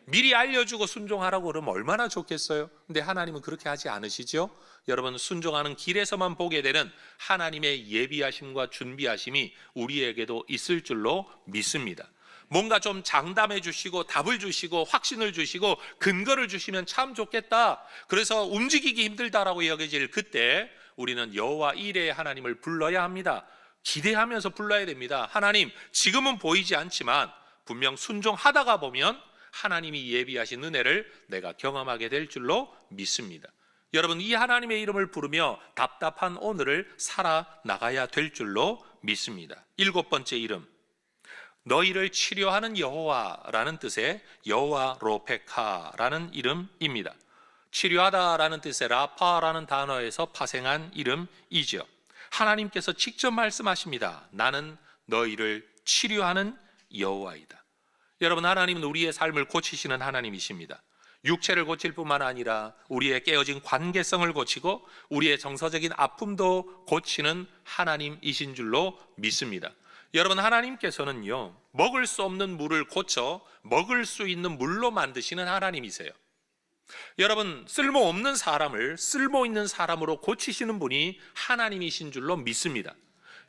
미리 알려주고 순종하라고 그러면 얼마나 좋겠어요. 근데 하나님은 그렇게 하지 않으시죠. 여러분, 순종하는 길에서만 보게 되는 하나님의 예비하심과 준비하심이 우리에게도 있을 줄로 믿습니다. 뭔가 좀 장담해 주시고 답을 주시고 확신을 주시고 근거를 주시면 참 좋겠다, 그래서 움직이기 힘들다라고 여겨질 그때 우리는 여호와 이레의 하나님을 불러야 합니다. 기대하면서 불러야 됩니다. 하나님, 지금은 보이지 않지만 분명 순종하다가 보면 하나님이 예비하신 은혜를 내가 경험하게 될 줄로 믿습니다. 여러분, 이 하나님의 이름을 부르며 답답한 오늘을 살아나가야 될 줄로 믿습니다. 7번째 이름, 너희를 치료하는 여호와라는 뜻의 여호와 로페카라는 이름입니다. 치료하다라는 뜻의 라파라는 단어에서 파생한 이름이죠. 하나님께서 직접 말씀하십니다. 나는 너희를 치료하는 여호와이다. 여러분, 하나님은 우리의 삶을 고치시는 하나님이십니다. 육체를 고칠 뿐만 아니라 우리의 깨어진 관계성을 고치고 우리의 정서적인 아픔도 고치는 하나님이신 줄로 믿습니다. 여러분, 하나님께서는요, 먹을 수 없는 물을 고쳐 먹을 수 있는 물로 만드시는 하나님이세요. 여러분, 쓸모없는 사람을 쓸모있는 사람으로 고치시는 분이 하나님이신 줄로 믿습니다.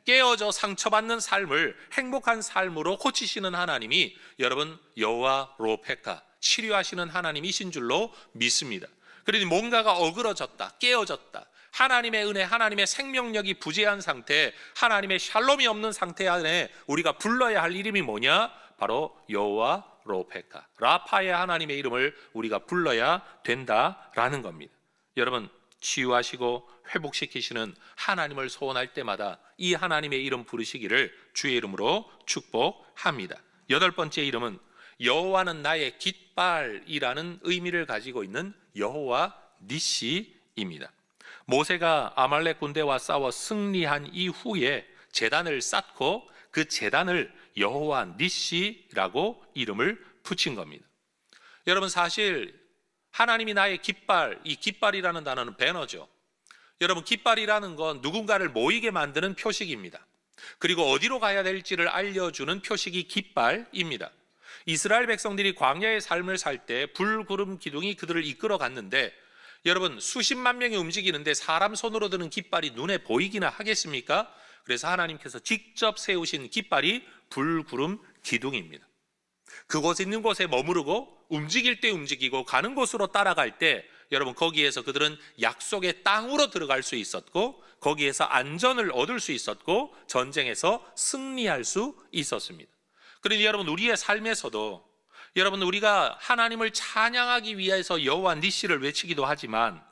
깨어져 상처받는 삶을 행복한 삶으로 고치시는 하나님이 여러분 여호와 로페카, 치료하시는 하나님이신 줄로 믿습니다. 그러니 뭔가가 어그러졌다, 깨어졌다, 하나님의 은혜, 하나님의 생명력이 부재한 상태, 하나님의 샬롬이 없는 상태 안에 우리가 불러야 할 이름이 뭐냐? 바로 여호와 로페카, 라파의 하나님의 이름을 우리가 불러야 된다라는 겁니다. 여러분, 치유하시고 회복시키시는 하나님을 소원할 때마다 이 하나님의 이름 부르시기를 주의 이름으로 축복합니다. 8번째 이름은 여호와는 나의 깃발이라는 의미를 가지고 있는 여호와 니시입니다. 모세가 아말렉 군대와 싸워 승리한 이후에 제단을 쌓고 그 제단을 여호와 니시라고 이름을 붙인 겁니다. 여러분, 사실 하나님이 나의 깃발, 이 깃발이라는 단어는 배너죠. 여러분, 깃발이라는 건 누군가를 모이게 만드는 표식입니다. 그리고 어디로 가야 될지를 알려주는 표식이 깃발입니다. 이스라엘 백성들이 광야의 삶을 살 때 불, 구름, 기둥이 그들을 이끌어 갔는데 여러분, 수십만 명이 움직이는데 사람 손으로 드는 깃발이 눈에 보이기나 하겠습니까? 그래서 하나님께서 직접 세우신 깃발이 불, 구름, 기둥입니다. 그곳에 있는 곳에 머무르고 움직일 때 움직이고 가는 곳으로 따라갈 때 여러분, 거기에서 그들은 약속의 땅으로 들어갈 수 있었고 거기에서 안전을 얻을 수 있었고 전쟁에서 승리할 수 있었습니다. 그러니 여러분, 우리의 삶에서도 여러분, 우리가 하나님을 찬양하기 위해서 여호와 니시를 외치기도 하지만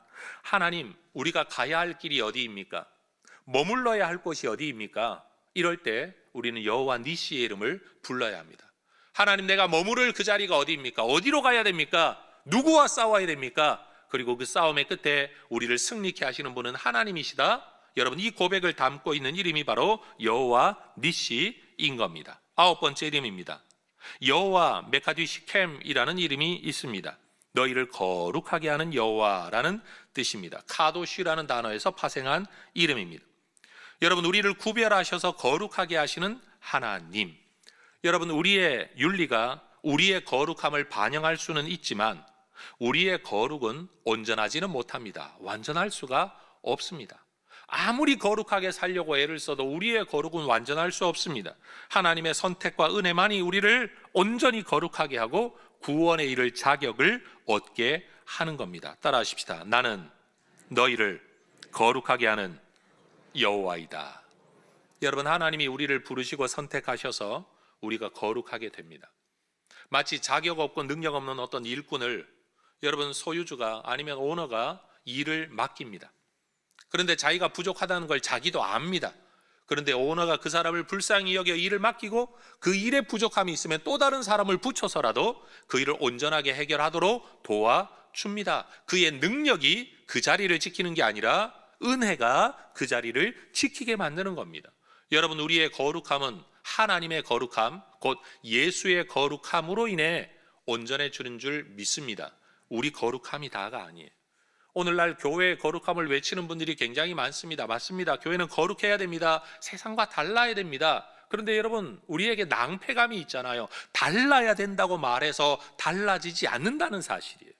하나님, 우리가 가야 할 길이 어디입니까? 머물러야 할 곳이 어디입니까? 이럴 때 우리는 여호와 니시의 이름을 불러야 합니다. 하나님, 내가 머무를 그 자리가 어디입니까? 어디로 가야 됩니까? 누구와 싸워야 됩니까? 그리고 그 싸움의 끝에 우리를 승리케 하시는 분은 하나님이시다. 여러분, 이 고백을 담고 있는 이름이 바로 여호와 니시인 겁니다. 9번째 이름입니다. 여호와 메카디시켐이라는 이름이 있습니다. 너희를 거룩하게 하는 여호와라는 뜻입니다. 카도시라는 단어에서 파생한 이름입니다. 여러분, 우리를 구별하셔서 거룩하게 하시는 하나님. 여러분, 우리의 윤리가 우리의 거룩함을 반영할 수는 있지만 우리의 거룩은 온전하지는 못합니다. 완전할 수가 없습니다. 아무리 거룩하게 살려고 애를 써도 우리의 거룩은 완전할 수 없습니다. 하나님의 선택과 은혜만이 우리를 온전히 거룩하게 하고 구원에 이를 자격을 얻게 하는 겁니다. 따라하십시다. 나는 너희를 거룩하게 하는 여호와이다. 여러분, 하나님이 우리를 부르시고 선택하셔서 우리가 거룩하게 됩니다. 마치 자격 없고 능력 없는 어떤 일꾼을 여러분, 소유주가 아니면 오너가 일을 맡깁니다. 그런데 자기가 부족하다는 걸 자기도 압니다. 그런데 오너가 그 사람을 불쌍히 여겨 일을 맡기고 그 일에 부족함이 있으면 또 다른 사람을 붙여서라도 그 일을 온전하게 해결하도록 도와줍니다. 그의 능력이 그 자리를 지키는 게 아니라 은혜가 그 자리를 지키게 만드는 겁니다. 여러분, 우리의 거룩함은 하나님의 거룩함, 곧 예수의 거룩함으로 인해 온전해지는 줄 믿습니다. 우리 거룩함이 다가 아니에요. 오늘날 교회의 거룩함을 외치는 분들이 굉장히 많습니다. 맞습니다. 교회는 거룩해야 됩니다. 세상과 달라야 됩니다. 그런데 여러분, 우리에게 낭패감이 있잖아요. 달라야 된다고 말해서 달라지지 않는다는 사실이에요.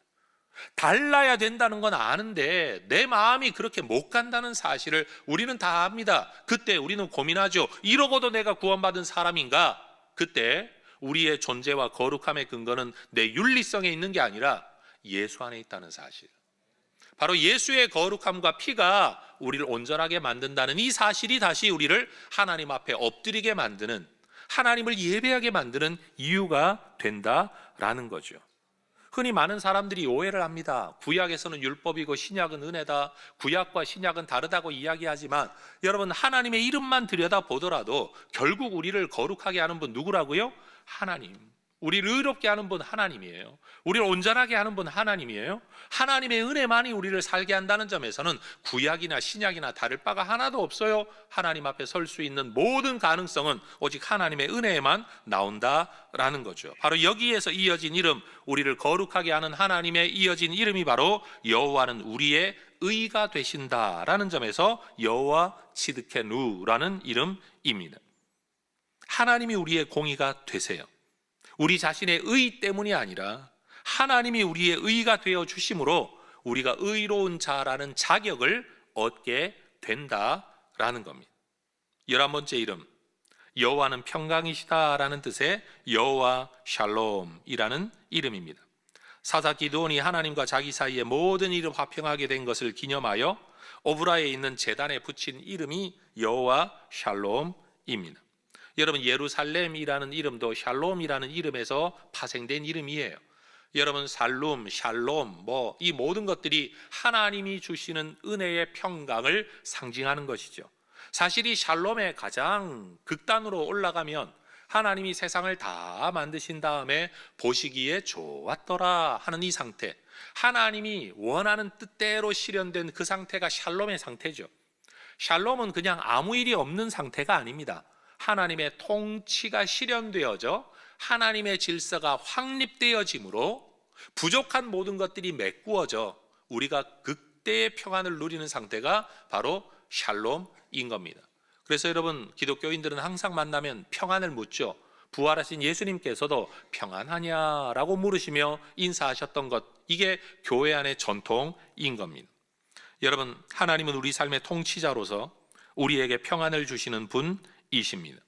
달라야 된다는 건 아는데 내 마음이 그렇게 못 간다는 사실을 우리는 다 압니다. 그때 우리는 고민하죠. 이러고도 내가 구원받은 사람인가? 그때 우리의 존재와 거룩함의 근거는 내 윤리성에 있는 게 아니라 예수 안에 있다는 사실. 바로 예수의 거룩함과 피가 우리를 온전하게 만든다는 이 사실이 다시 우리를 하나님 앞에 엎드리게 만드는, 하나님을 예배하게 만드는 이유가 된다라는 거죠. 흔히 많은 사람들이 오해를 합니다. 구약에서는 율법이고 신약은 은혜다. 구약과 신약은 다르다고 이야기하지만 여러분, 하나님의 이름만 들여다보더라도 결국 우리를 거룩하게 하는 분 누구라고요? 하나님. 우리를 의롭게 하는 분 하나님이에요. 우리를 온전하게 하는 분 하나님이에요. 하나님의 은혜만이 우리를 살게 한다는 점에서는 구약이나 신약이나 다를 바가 하나도 없어요. 하나님 앞에 설 수 있는 모든 가능성은 오직 하나님의 은혜에만 나온다라는 거죠. 바로 여기에서 이어진 이름, 우리를 거룩하게 하는 하나님의 이어진 이름이 바로 여호와는 우리의 의가 되신다라는 점에서 여호와 츠드케누라는 이름입니다. 하나님이 우리의 공의가 되세요. 우리 자신의 의 때문이 아니라 하나님이 우리의 의가 되어 주심으로 우리가 의로운 자라는 자격을 얻게 된다라는 겁니다. 11번째 이름, 여호와는 평강이시다라는 뜻의 여호와 샬롬이라는 이름입니다. 사사 기드온이 하나님과 자기 사이의 모든 일을 화평하게 된 것을 기념하여 오브라에 있는 제단에 붙인 이름이 여호와 샬롬입니다. 여러분, 예루살렘이라는 이름도 샬롬이라는 이름에서 파생된 이름이에요. 여러분, 살룸, 샬롬, 이 모든 것들이 하나님이 주시는 은혜의 평강을 상징하는 것이죠. 사실 이 샬롬의 가장 극단으로 올라가면 하나님이 세상을 다 만드신 다음에 보시기에 좋았더라 하는 이 상태, 하나님이 원하는 뜻대로 실현된 그 상태가 샬롬의 상태죠. 샬롬은 그냥 아무 일이 없는 상태가 아닙니다. 하나님의 통치가 실현되어져 하나님의 질서가 확립되어짐으로 부족한 모든 것들이 메꾸어져 우리가 극대의 평안을 누리는 상태가 바로 샬롬인 겁니다. 그래서 여러분, 기독교인들은 항상 만나면 평안을 묻죠. 부활하신 예수님께서도 평안하냐라고 물으시며 인사하셨던 것, 이게 교회 안의 전통인 겁니다. 여러분, 하나님은 우리 삶의 통치자로서 우리에게 평안을 주시는 분이십니다.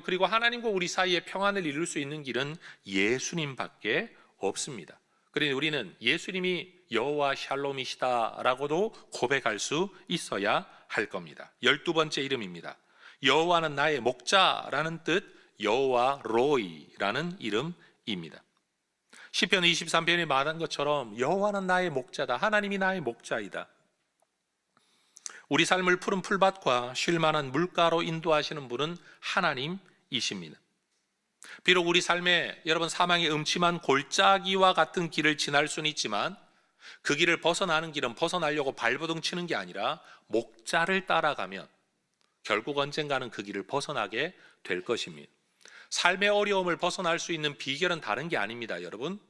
그리고 하나님과 우리 사이에 평안을 이룰 수 있는 길은 예수님밖에 없습니다. 그러니 우리는 예수님이 여호와 샬롬이시다라고도 고백할 수 있어야 할 겁니다. 12번째 이름입니다. 여호와는 나의 목자라는 뜻, 여호와 로이라는 이름입니다. 시편 23편에 말한 것처럼 여호와는 나의 목자다. 하나님이 나의 목자이다. 우리 삶을 푸른 풀밭과 쉴 만한 물가로 인도하시는 분은 하나님이십니다. 비록 우리 삶에 여러분 사망의 음침한 골짜기와 같은 길을 지날 수는 있지만 그 길을 벗어나는 길은 벗어나려고 발버둥 치는 게 아니라 목자를 따라가면 결국 언젠가는 그 길을 벗어나게 될 것입니다. 삶의 어려움을 벗어날 수 있는 비결은 다른 게 아닙니다. 여러분,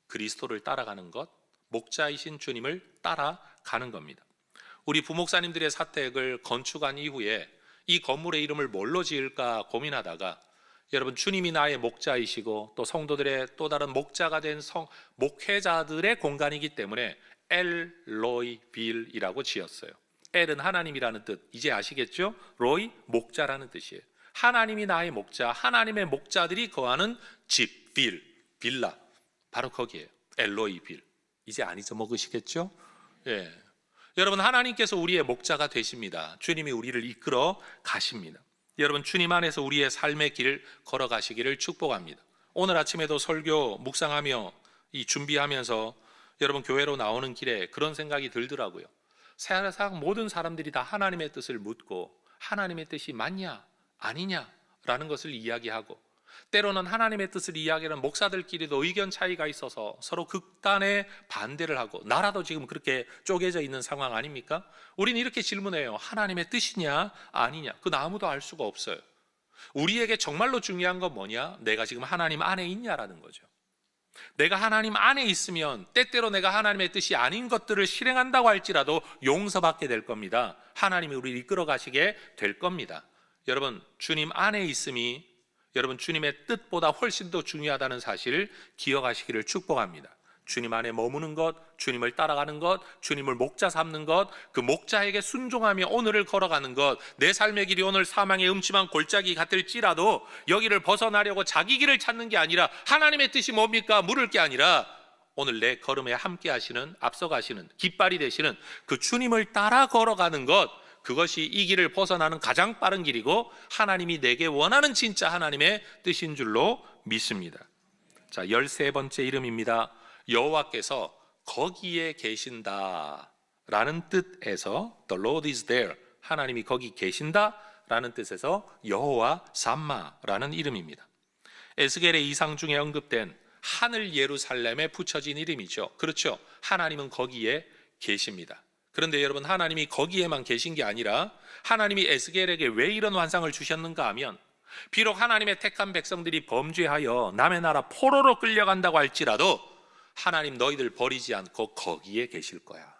그리스도를 따라가는 것, 목자이신 주님을 따라가는 겁니다. 우리 부목사님들의 사택을 건축한 이후에 이 건물의 이름을 뭘로 지을까 고민하다가 여러분, 주님이 나의 목자이시고 또 성도들의 또 다른 목자가 된 목회자들의 공간이기 때문에 엘로이빌이라고 지었어요. 엘은 하나님이라는 뜻, 이제 아시겠죠? 로이, 목자라는 뜻이에요. 하나님이 나의 목자, 하나님의 목자들이 거하는 집, 빌라, 바로 거기에요. 엘로이빌. 이제 안 잊어먹으시겠죠? 예. 여러분, 하나님께서 우리의 목자가 되십니다. 주님이 우리를 이끌어 가십니다. 여러분, 주님 안에서 우리의 삶의 길을 걸어가시기를 축복합니다. 오늘 아침에도 설교 묵상하며 준비하면서 여러분 교회로 나오는 길에 그런 생각이 들더라고요. 세상 모든 사람들이 다 하나님의 뜻을 묻고 하나님의 뜻이 맞냐 아니냐라는 것을 이야기하고 때로는 하나님의 뜻을 이야기하는 목사들끼리도 의견 차이가 있어서 서로 극단의 반대를 하고, 나라도 지금 그렇게 쪼개져 있는 상황 아닙니까? 우리는 이렇게 질문해요. 하나님의 뜻이냐 아니냐? 그건 아무도 알 수가 없어요. 우리에게 정말로 중요한 건 뭐냐? 내가 지금 하나님 안에 있냐라는 거죠. 내가 하나님 안에 있으면 때때로 내가 하나님의 뜻이 아닌 것들을 실행한다고 할지라도 용서받게 될 겁니다. 하나님이 우리를 이끌어 가시게 될 겁니다. 여러분, 주님 안에 있음이 여러분 주님의 뜻보다 훨씬 더 중요하다는 사실을 기억하시기를 축복합니다. 주님 안에 머무는 것, 주님을 따라가는 것, 주님을 목자 삼는 것, 그 목자에게 순종하며 오늘을 걸어가는 것, 내 삶의 길이 오늘 사망의 음침한 골짜기 같을지라도 여기를 벗어나려고 자기 길을 찾는 게 아니라 하나님의 뜻이 뭡니까? 물을 게 아니라 오늘 내 걸음에 함께 하시는, 앞서가시는, 깃발이 되시는 그 주님을 따라 걸어가는 것, 그것이 이 길을 벗어나는 가장 빠른 길이고 하나님이 내게 원하는 진짜 하나님의 뜻인 줄로 믿습니다. 자, 13번째 이름입니다. 여호와께서 거기에 계신다 라는 뜻에서 The Lord is there, 하나님이 거기 계신다 라는 뜻에서 여호와 삼마라는 이름입니다. 에스겔의 이상 중에 언급된 하늘 예루살렘에 붙여진 이름이죠. 그렇죠, 하나님은 거기에 계십니다. 그런데 여러분, 하나님이 거기에만 계신 게 아니라 하나님이 에스겔에게 왜 이런 환상을 주셨는가 하면, 비록 하나님의 택한 백성들이 범죄하여 남의 나라 포로로 끌려간다고 할지라도 하나님 너희들 버리지 않고 거기에 계실 거야.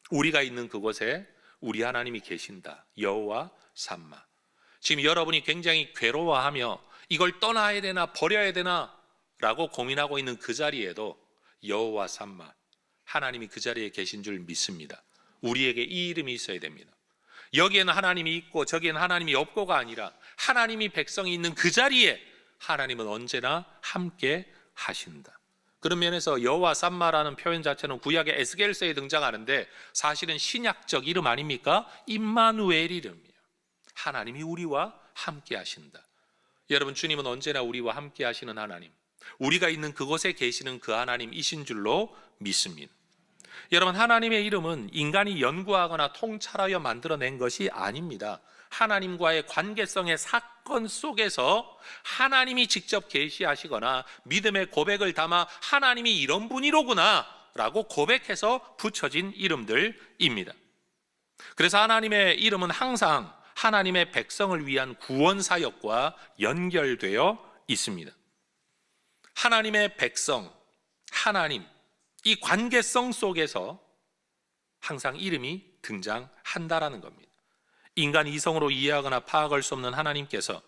우리가 있는 그곳에 우리 하나님이 계신다. 여호와 삼마. 지금 여러분이 굉장히 괴로워하며 이걸 떠나야 되나 버려야 되나 라고 고민하고 있는 그 자리에도 여호와 삼마, 하나님이 그 자리에 계신 줄 믿습니다. 우리에게 이 이름이 있어야 됩니다. 여기에는 하나님이 있고 저기에는 하나님이 없고가 아니라 하나님이 백성이 있는 그 자리에 하나님은 언제나 함께 하신다. 그런 면에서 여호와 삼마라는 표현 자체는 구약의 에스겔서에 등장하는데 사실은 신약적 이름 아닙니까? 임마누엘 이름이에요. 하나님이 우리와 함께 하신다. 여러분, 주님은 언제나 우리와 함께 하시는 하나님, 우리가 있는 그곳에 계시는 그 하나님이신 줄로 믿습니다. 여러분, 하나님의 이름은 인간이 연구하거나 통찰하여 만들어낸 것이 아닙니다. 하나님과의 관계성의 사건 속에서 하나님이 직접 계시하시거나 믿음의 고백을 담아 하나님이 이런 분이로구나 라고 고백해서 붙여진 이름들입니다. 그래서 하나님의 이름은 항상 하나님의 백성을 위한 구원 사역과 연결되어 있습니다. 하나님의 백성, 하나님, 이 관계성 속에서 항상 이름이 등장한다라는 겁니다. 인간 이성으로 이해하거나 파악할 수 없는 하나님께서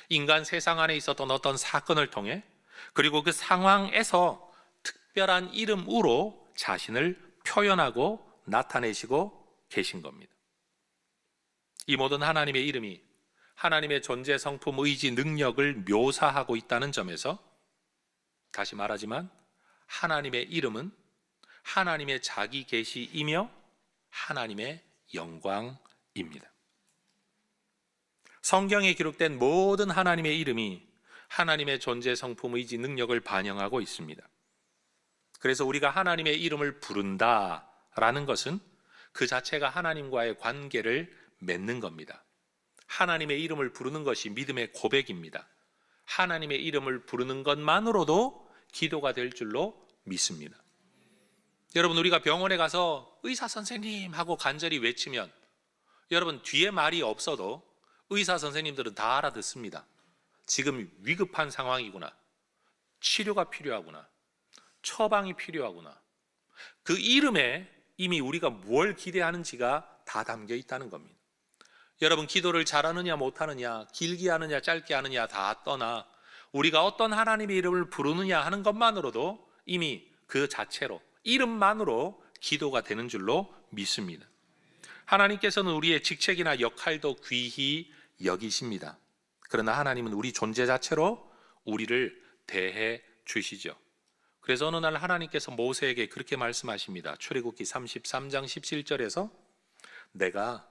인간 세상 안에 있었던 어떤 사건을 통해, 그리고 그 상황에서 특별한 이름으로 자신을 표현하고 나타내시고 계신 겁니다. 이 모든 하나님의 이름이 하나님의 존재, 성품, 의지, 능력을 묘사하고 있다는 점에서 다시 말하지만 하나님의 이름은 하나님의 자기 계시이며 하나님의 영광입니다. 성경에 기록된 모든 하나님의 이름이 하나님의 존재, 성품, 의지, 능력을 반영하고 있습니다. 그래서 우리가 하나님의 이름을 부른다라는 것은 그 자체가 하나님과의 관계를 맺는 겁니다. 하나님의 이름을 부르는 것이 믿음의 고백입니다. 하나님의 이름을 부르는 것만으로도 기도가 될 줄로 믿습니다. 여러분, 우리가 병원에 가서 의사 선생님 하고 간절히 외치면 여러분, 뒤에 말이 없어도 의사 선생님들은 다 알아듣습니다. 지금 위급한 상황이구나, 치료가 필요하구나, 처방이 필요하구나. 그 이름에 이미 우리가 뭘 기대하는지가 다 담겨 있다는 겁니다. 여러분, 기도를 잘하느냐 못하느냐, 길게 하느냐 짧게 하느냐 다 떠나 우리가 어떤 하나님의 이름을 부르느냐 하는 것만으로도 이미 그 자체로, 이름만으로 기도가 되는 줄로 믿습니다. 하나님께서는 우리의 직책이나 역할도 귀히 여기십니다. 그러나 하나님은 우리 존재 자체로 우리를 대해 주시죠. 그래서 어느 날 하나님께서 모세에게 그렇게 말씀하십니다. 출애굽기 33장 17절에서 내가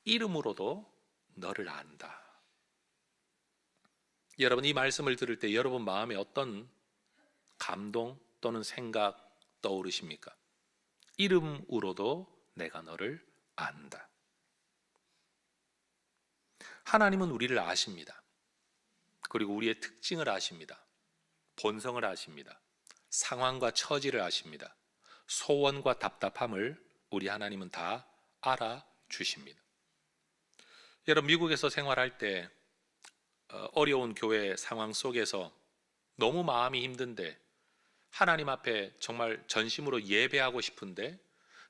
이름으로도 너를 안다. 여러분, 이 말씀을 들을 때 여러분 마음에 어떤 감동 또는 생각 떠오르십니까? 이름으로도 내가 너를 안다. 하나님은 우리를 아십니다. 그리고 우리의 특징을 아십니다. 본성을 아십니다. 상황과 처지를 아십니다. 소원과 답답함을 우리 하나님은 다 알아주십니다. 여러분, 미국에서 생활할 때 어려운 교회 상황 속에서 너무 마음이 힘든데 하나님 앞에 정말 전심으로 예배하고 싶은데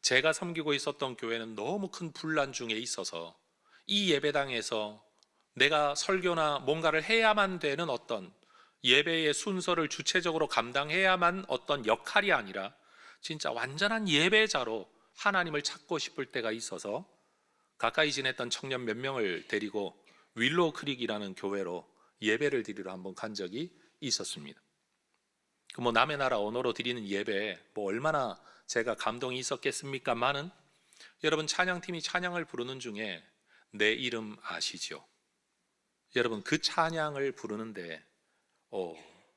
제가 섬기고 있었던 교회는 너무 큰 분란 중에 있어서 이 예배당에서 내가 설교나 뭔가를 해야만 되는 어떤 예배의 순서를 주체적으로 감당해야만 어떤 역할이 아니라 진짜 완전한 예배자로 하나님을 찾고 싶을 때가 있어서 가까이 지냈던 청년 몇 명을 데리고 윌로우 크릭이라는 교회로 예배를 드리러 한번 간 적이 있었습니다. 그 남의 나라 언어로 드리는 예배에 얼마나 제가 감동이 있었겠습니까만은 여러분, 찬양팀이 찬양을 부르는 중에 내 이름 아시죠? 여러분, 그 찬양을 부르는데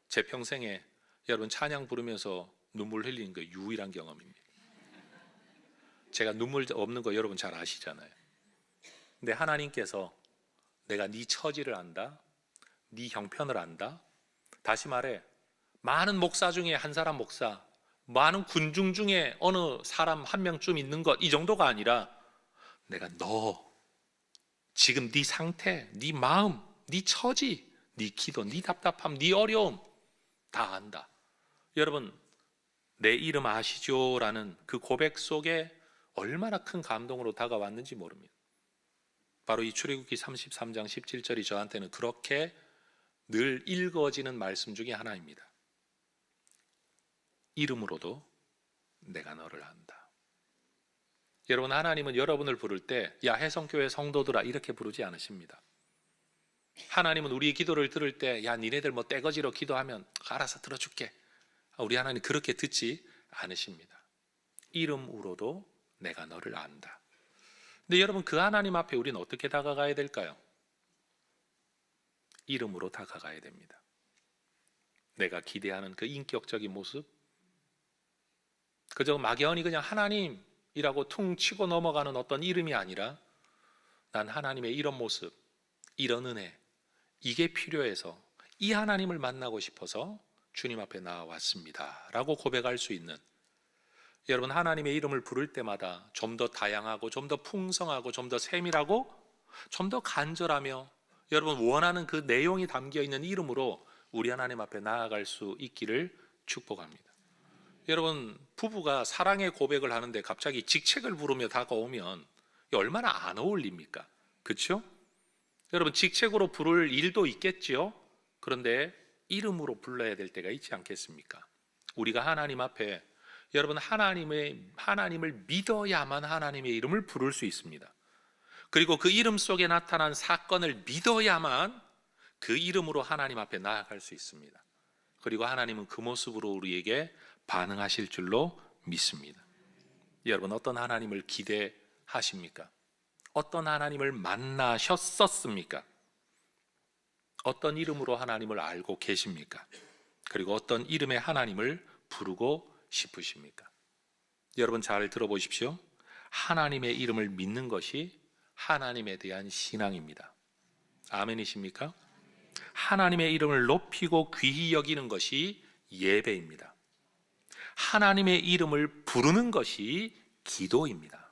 제 평생에 여러분 찬양 부르면서 눈물 흘리는 거 유일한 경험입니다. 제가 눈물 없는 거 여러분 잘 아시잖아요. 근데 하나님께서 내가 네 처지를 안다, 네 형편을 안다. 다시 말해, 많은 목사 중에 한 사람 목사, 많은 군중 중에 어느 사람 한 명쯤 있는 것, 이 정도가 아니라 내가 너 지금 네 상태, 네 마음, 네 처지, 네 기도, 네 답답함, 네 어려움 다 안다. 여러분, 내 이름 아시죠? 라는 그 고백 속에 얼마나 큰 감동으로 다가왔는지 모릅니다. 바로 이 출애굽기 33장 17절이 저한테는 그렇게 늘 읽어지는 말씀 중에 하나입니다. 이름으로도 내가 너를 안다. 여러분, 하나님은 여러분을 부를 때 야 해성교회 성도들아 이렇게 부르지 않으십니다. 하나님은 우리의 기도를 들을 때 야 니네들 떼거지로 기도하면 알아서 들어줄게. 우리 하나님 그렇게 듣지 않으십니다. 이름으로도 내가 너를 안다. 근데 여러분, 그 하나님 앞에 우리는 어떻게 다가가야 될까요? 이름으로 다가가야 됩니다. 내가 기대하는 그 인격적인 모습, 그저 막연히 그냥 하나님이라고 퉁 치고 넘어가는 어떤 이름이 아니라 난 하나님의 이런 모습, 이런 은혜, 이게 필요해서 이 하나님을 만나고 싶어서 주님 앞에 나왔습니다 라고 고백할 수 있는, 여러분, 하나님의 이름을 부를 때마다 좀 더 다양하고 좀 더 풍성하고 좀 더 세밀하고 좀 더 간절하며 여러분 원하는 그 내용이 담겨 있는 이름으로 우리 하나님 앞에 나아갈 수 있기를 축복합니다. 여러분, 부부가 사랑의 고백을 하는데 갑자기 직책을 부르며 다가오면 얼마나 안 어울립니까? 그렇죠? 여러분, 직책으로 부를 일도 있겠지요. 그런데 이름으로 불러야 될 때가 있지 않겠습니까? 우리가 하나님 앞에 여러분 하나님을 믿어야만 하나님의 이름을 부를 수 있습니다. 그리고 그 이름 속에 나타난 사건을 믿어야만 그 이름으로 하나님 앞에 나아갈 수 있습니다. 그리고 하나님은 그 모습으로 우리에게 반응하실 줄로 믿습니다. 여러분, 어떤 하나님을 기대하십니까? 어떤 하나님을 만나셨었습니까? 어떤 이름으로 하나님을 알고 계십니까? 그리고 어떤 이름의 하나님을 부르고 싶으십니까? 여러분 잘 들어보십시오. 하나님의 이름을 믿는 것이 하나님에 대한 신앙입니다. 아멘이십니까? 하나님의 이름을 높이고 귀히 여기는 것이 예배입니다. 하나님의 이름을 부르는 것이 기도입니다.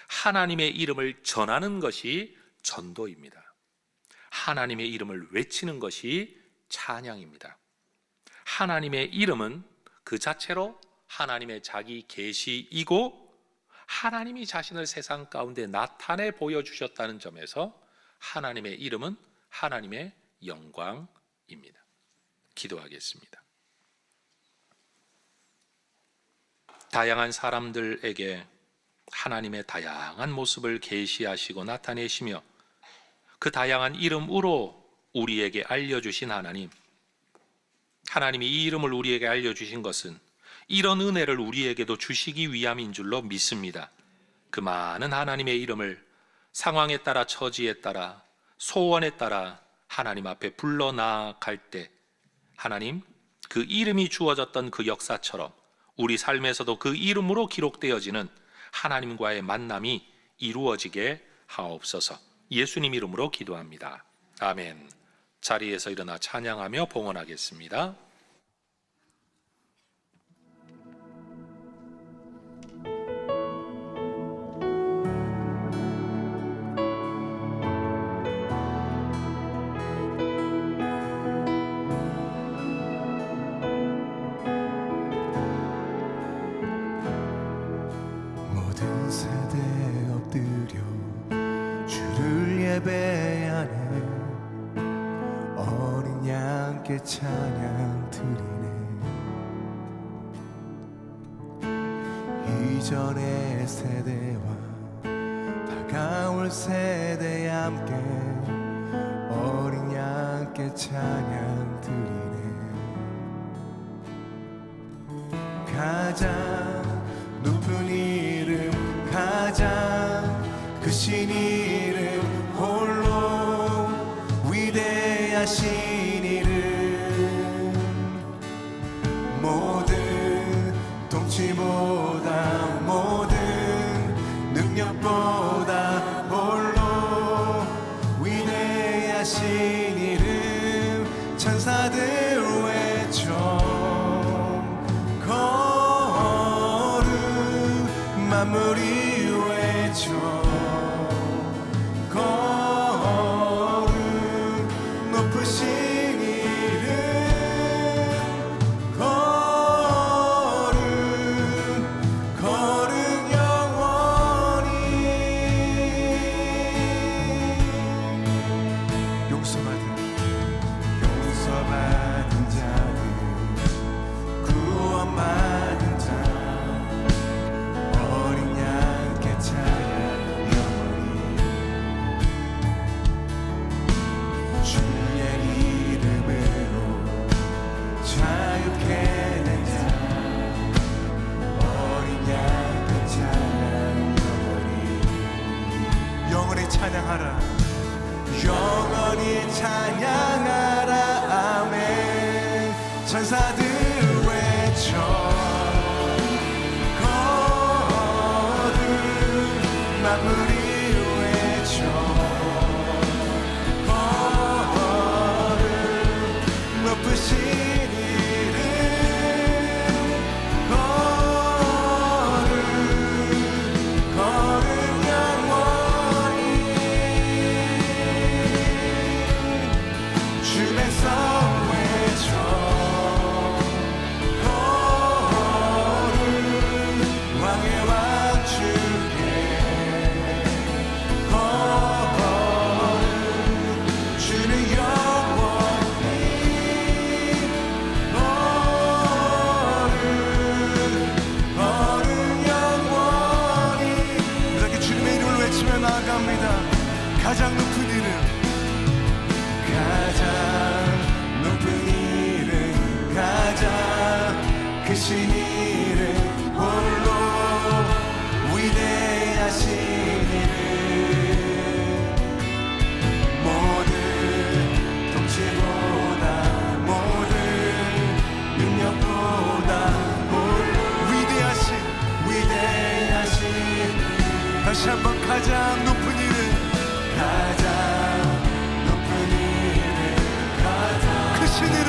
하나님의 이름을 전하는 것이 전도입니다. 하나님의 이름을 외치는 것이 찬양입니다. 하나님의 이름은 그 자체로 하나님의 자기 계시이고 하나님이 자신을 세상 가운데 나타내 보여주셨다는 점에서 하나님의 이름은 하나님의 영광입니다. 기도하겠습니다. 다양한 사람들에게 하나님의 다양한 모습을 계시하시고 나타내시며 그 다양한 이름으로 우리에게 알려주신 하나님, 하나님이 이 이름을 우리에게 알려주신 것은 이런 은혜를 우리에게도 주시기 위함인 줄로 믿습니다. 그 많은 하나님의 이름을 상황에 따라 처지에 따라 소원에 따라 하나님 앞에 불러 나아갈 때 하나님, 그 이름이 주어졌던 그 역사처럼 우리 삶에서도 그 이름으로 기록되어지는 하나님과의 만남이 이루어지게 하옵소서. 예수님 이름으로 기도합니다. 아멘. 자리에서 일어나 찬양하며 봉헌하겠습니다. 모든 세대에 엎드려 주를 예배하네. 어린 양께 찬양 드리네. 이전의 세대와 다가올 세대에 함께 어린 양께 찬양 드리네. 가장 높은 이름, 가장 크신 이름, 홀로 위대하신 이름, 모든 통치보다 모든 능력보다 홀로 위대하신 이름, 천사들 외쳐 만물이 외쳐 거룩 높으신 이름, 거룩 거룩 영원히. 용서받은 자들, 구원받은 자, 찬양하라, 영원히 찬양하라. 아멘. 천사들 외쳐 거룩, 만물이 외쳐 거룩 높으신 이름, 거룩 거룩 영원히. 주에서 외쳐 거룩, 왕의 왕 주께 거룩, 주는 영원히 거룩 거룩 영원히. 이렇게 주님의 이름을 외치며 나아갑니다. 가장 높은 이름, 가장 높은 이름, 가장 크신 이름, 홀로 위대하신 이름, 모든 통치보다 모든 능력보다 홀로 위대하신 다시 한번 가장 높은 이름, 가장 크신 이름,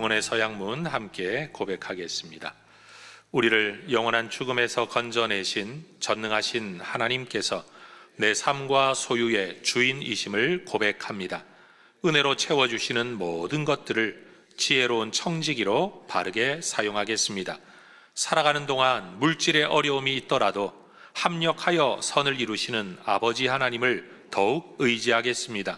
영혼의 서양문 함께 고백하겠습니다. 우리를 영원한 죽음에서 건져내신 전능하신 하나님께서 내 삶과 소유의 주인이심을 고백합니다. 은혜로 채워주시는 모든 것들을 지혜로운 청지기로 바르게 사용하겠습니다. 살아가는 동안 물질의 어려움이 있더라도 합력하여 선을 이루시는 아버지 하나님을 더욱 의지하겠습니다.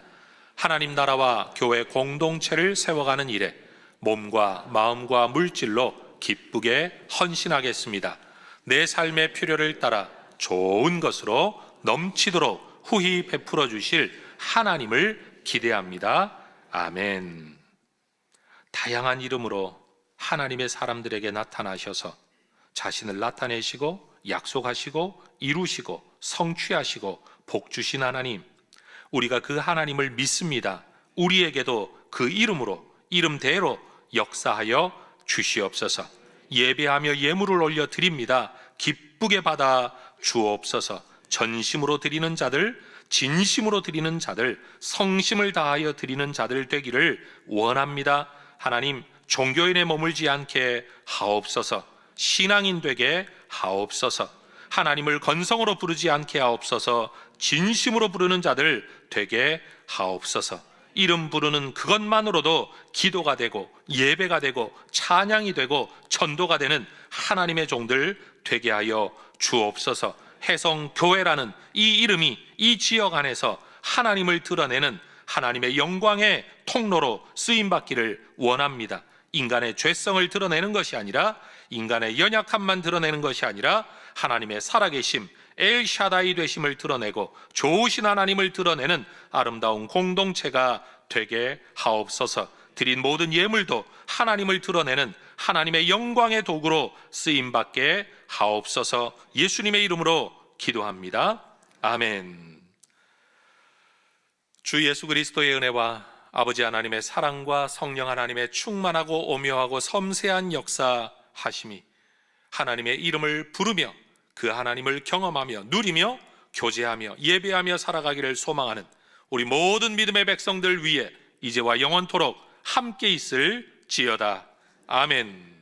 하나님 나라와 교회 공동체를 세워가는 일에 몸과 마음과 물질로 기쁘게 헌신하겠습니다. 내 삶의 필요를 따라 좋은 것으로 넘치도록 후히 베풀어 주실 하나님을 기대합니다. 아멘. 다양한 이름으로 하나님의 사람들에게 나타나셔서 자신을 나타내시고 약속하시고 이루시고 성취하시고 복 주신 하나님, 우리가 그 하나님을 믿습니다. 우리에게도 그 이름으로 이름대로 역사하여 주시옵소서. 예배하며 예물을 올려 드립니다. 기쁘게 받아 주옵소서. 전심으로 드리는 자들, 진심으로 드리는 자들, 성심을 다하여 드리는 자들 되기를 원합니다. 하나님, 종교인에 머물지 않게 하옵소서. 신앙인 되게 하옵소서. 하나님을 건성으로 부르지 않게 하옵소서. 진심으로 부르는 자들 되게 하옵소서. 이름 부르는 그것만으로도 기도가 되고 예배가 되고 찬양이 되고 전도가 되는 하나님의 종들 되게 하여 주옵소서. 해성교회라는 이 이름이 이 지역 안에서 하나님을 드러내는 하나님의 영광의 통로로 쓰임받기를 원합니다. 인간의 죄성을 드러내는 것이 아니라, 인간의 연약함만 드러내는 것이 아니라 하나님의 살아계심, 엘샤다이 되심을 드러내고 좋으신 하나님을 드러내는 아름다운 공동체가 되게 하옵소서. 드린 모든 예물도 하나님을 드러내는 하나님의 영광의 도구로 쓰임받게 하옵소서. 예수님의 이름으로 기도합니다. 아멘. 주 예수 그리스도의 은혜와 아버지 하나님의 사랑과 성령 하나님의 충만하고 오묘하고 섬세한 역사하심이 하나님의 이름을 부르며 그 하나님을 경험하며 누리며 교제하며 예배하며 살아가기를 소망하는 우리 모든 믿음의 백성들 위해 이제와 영원토록 함께 있을지어다. 아멘.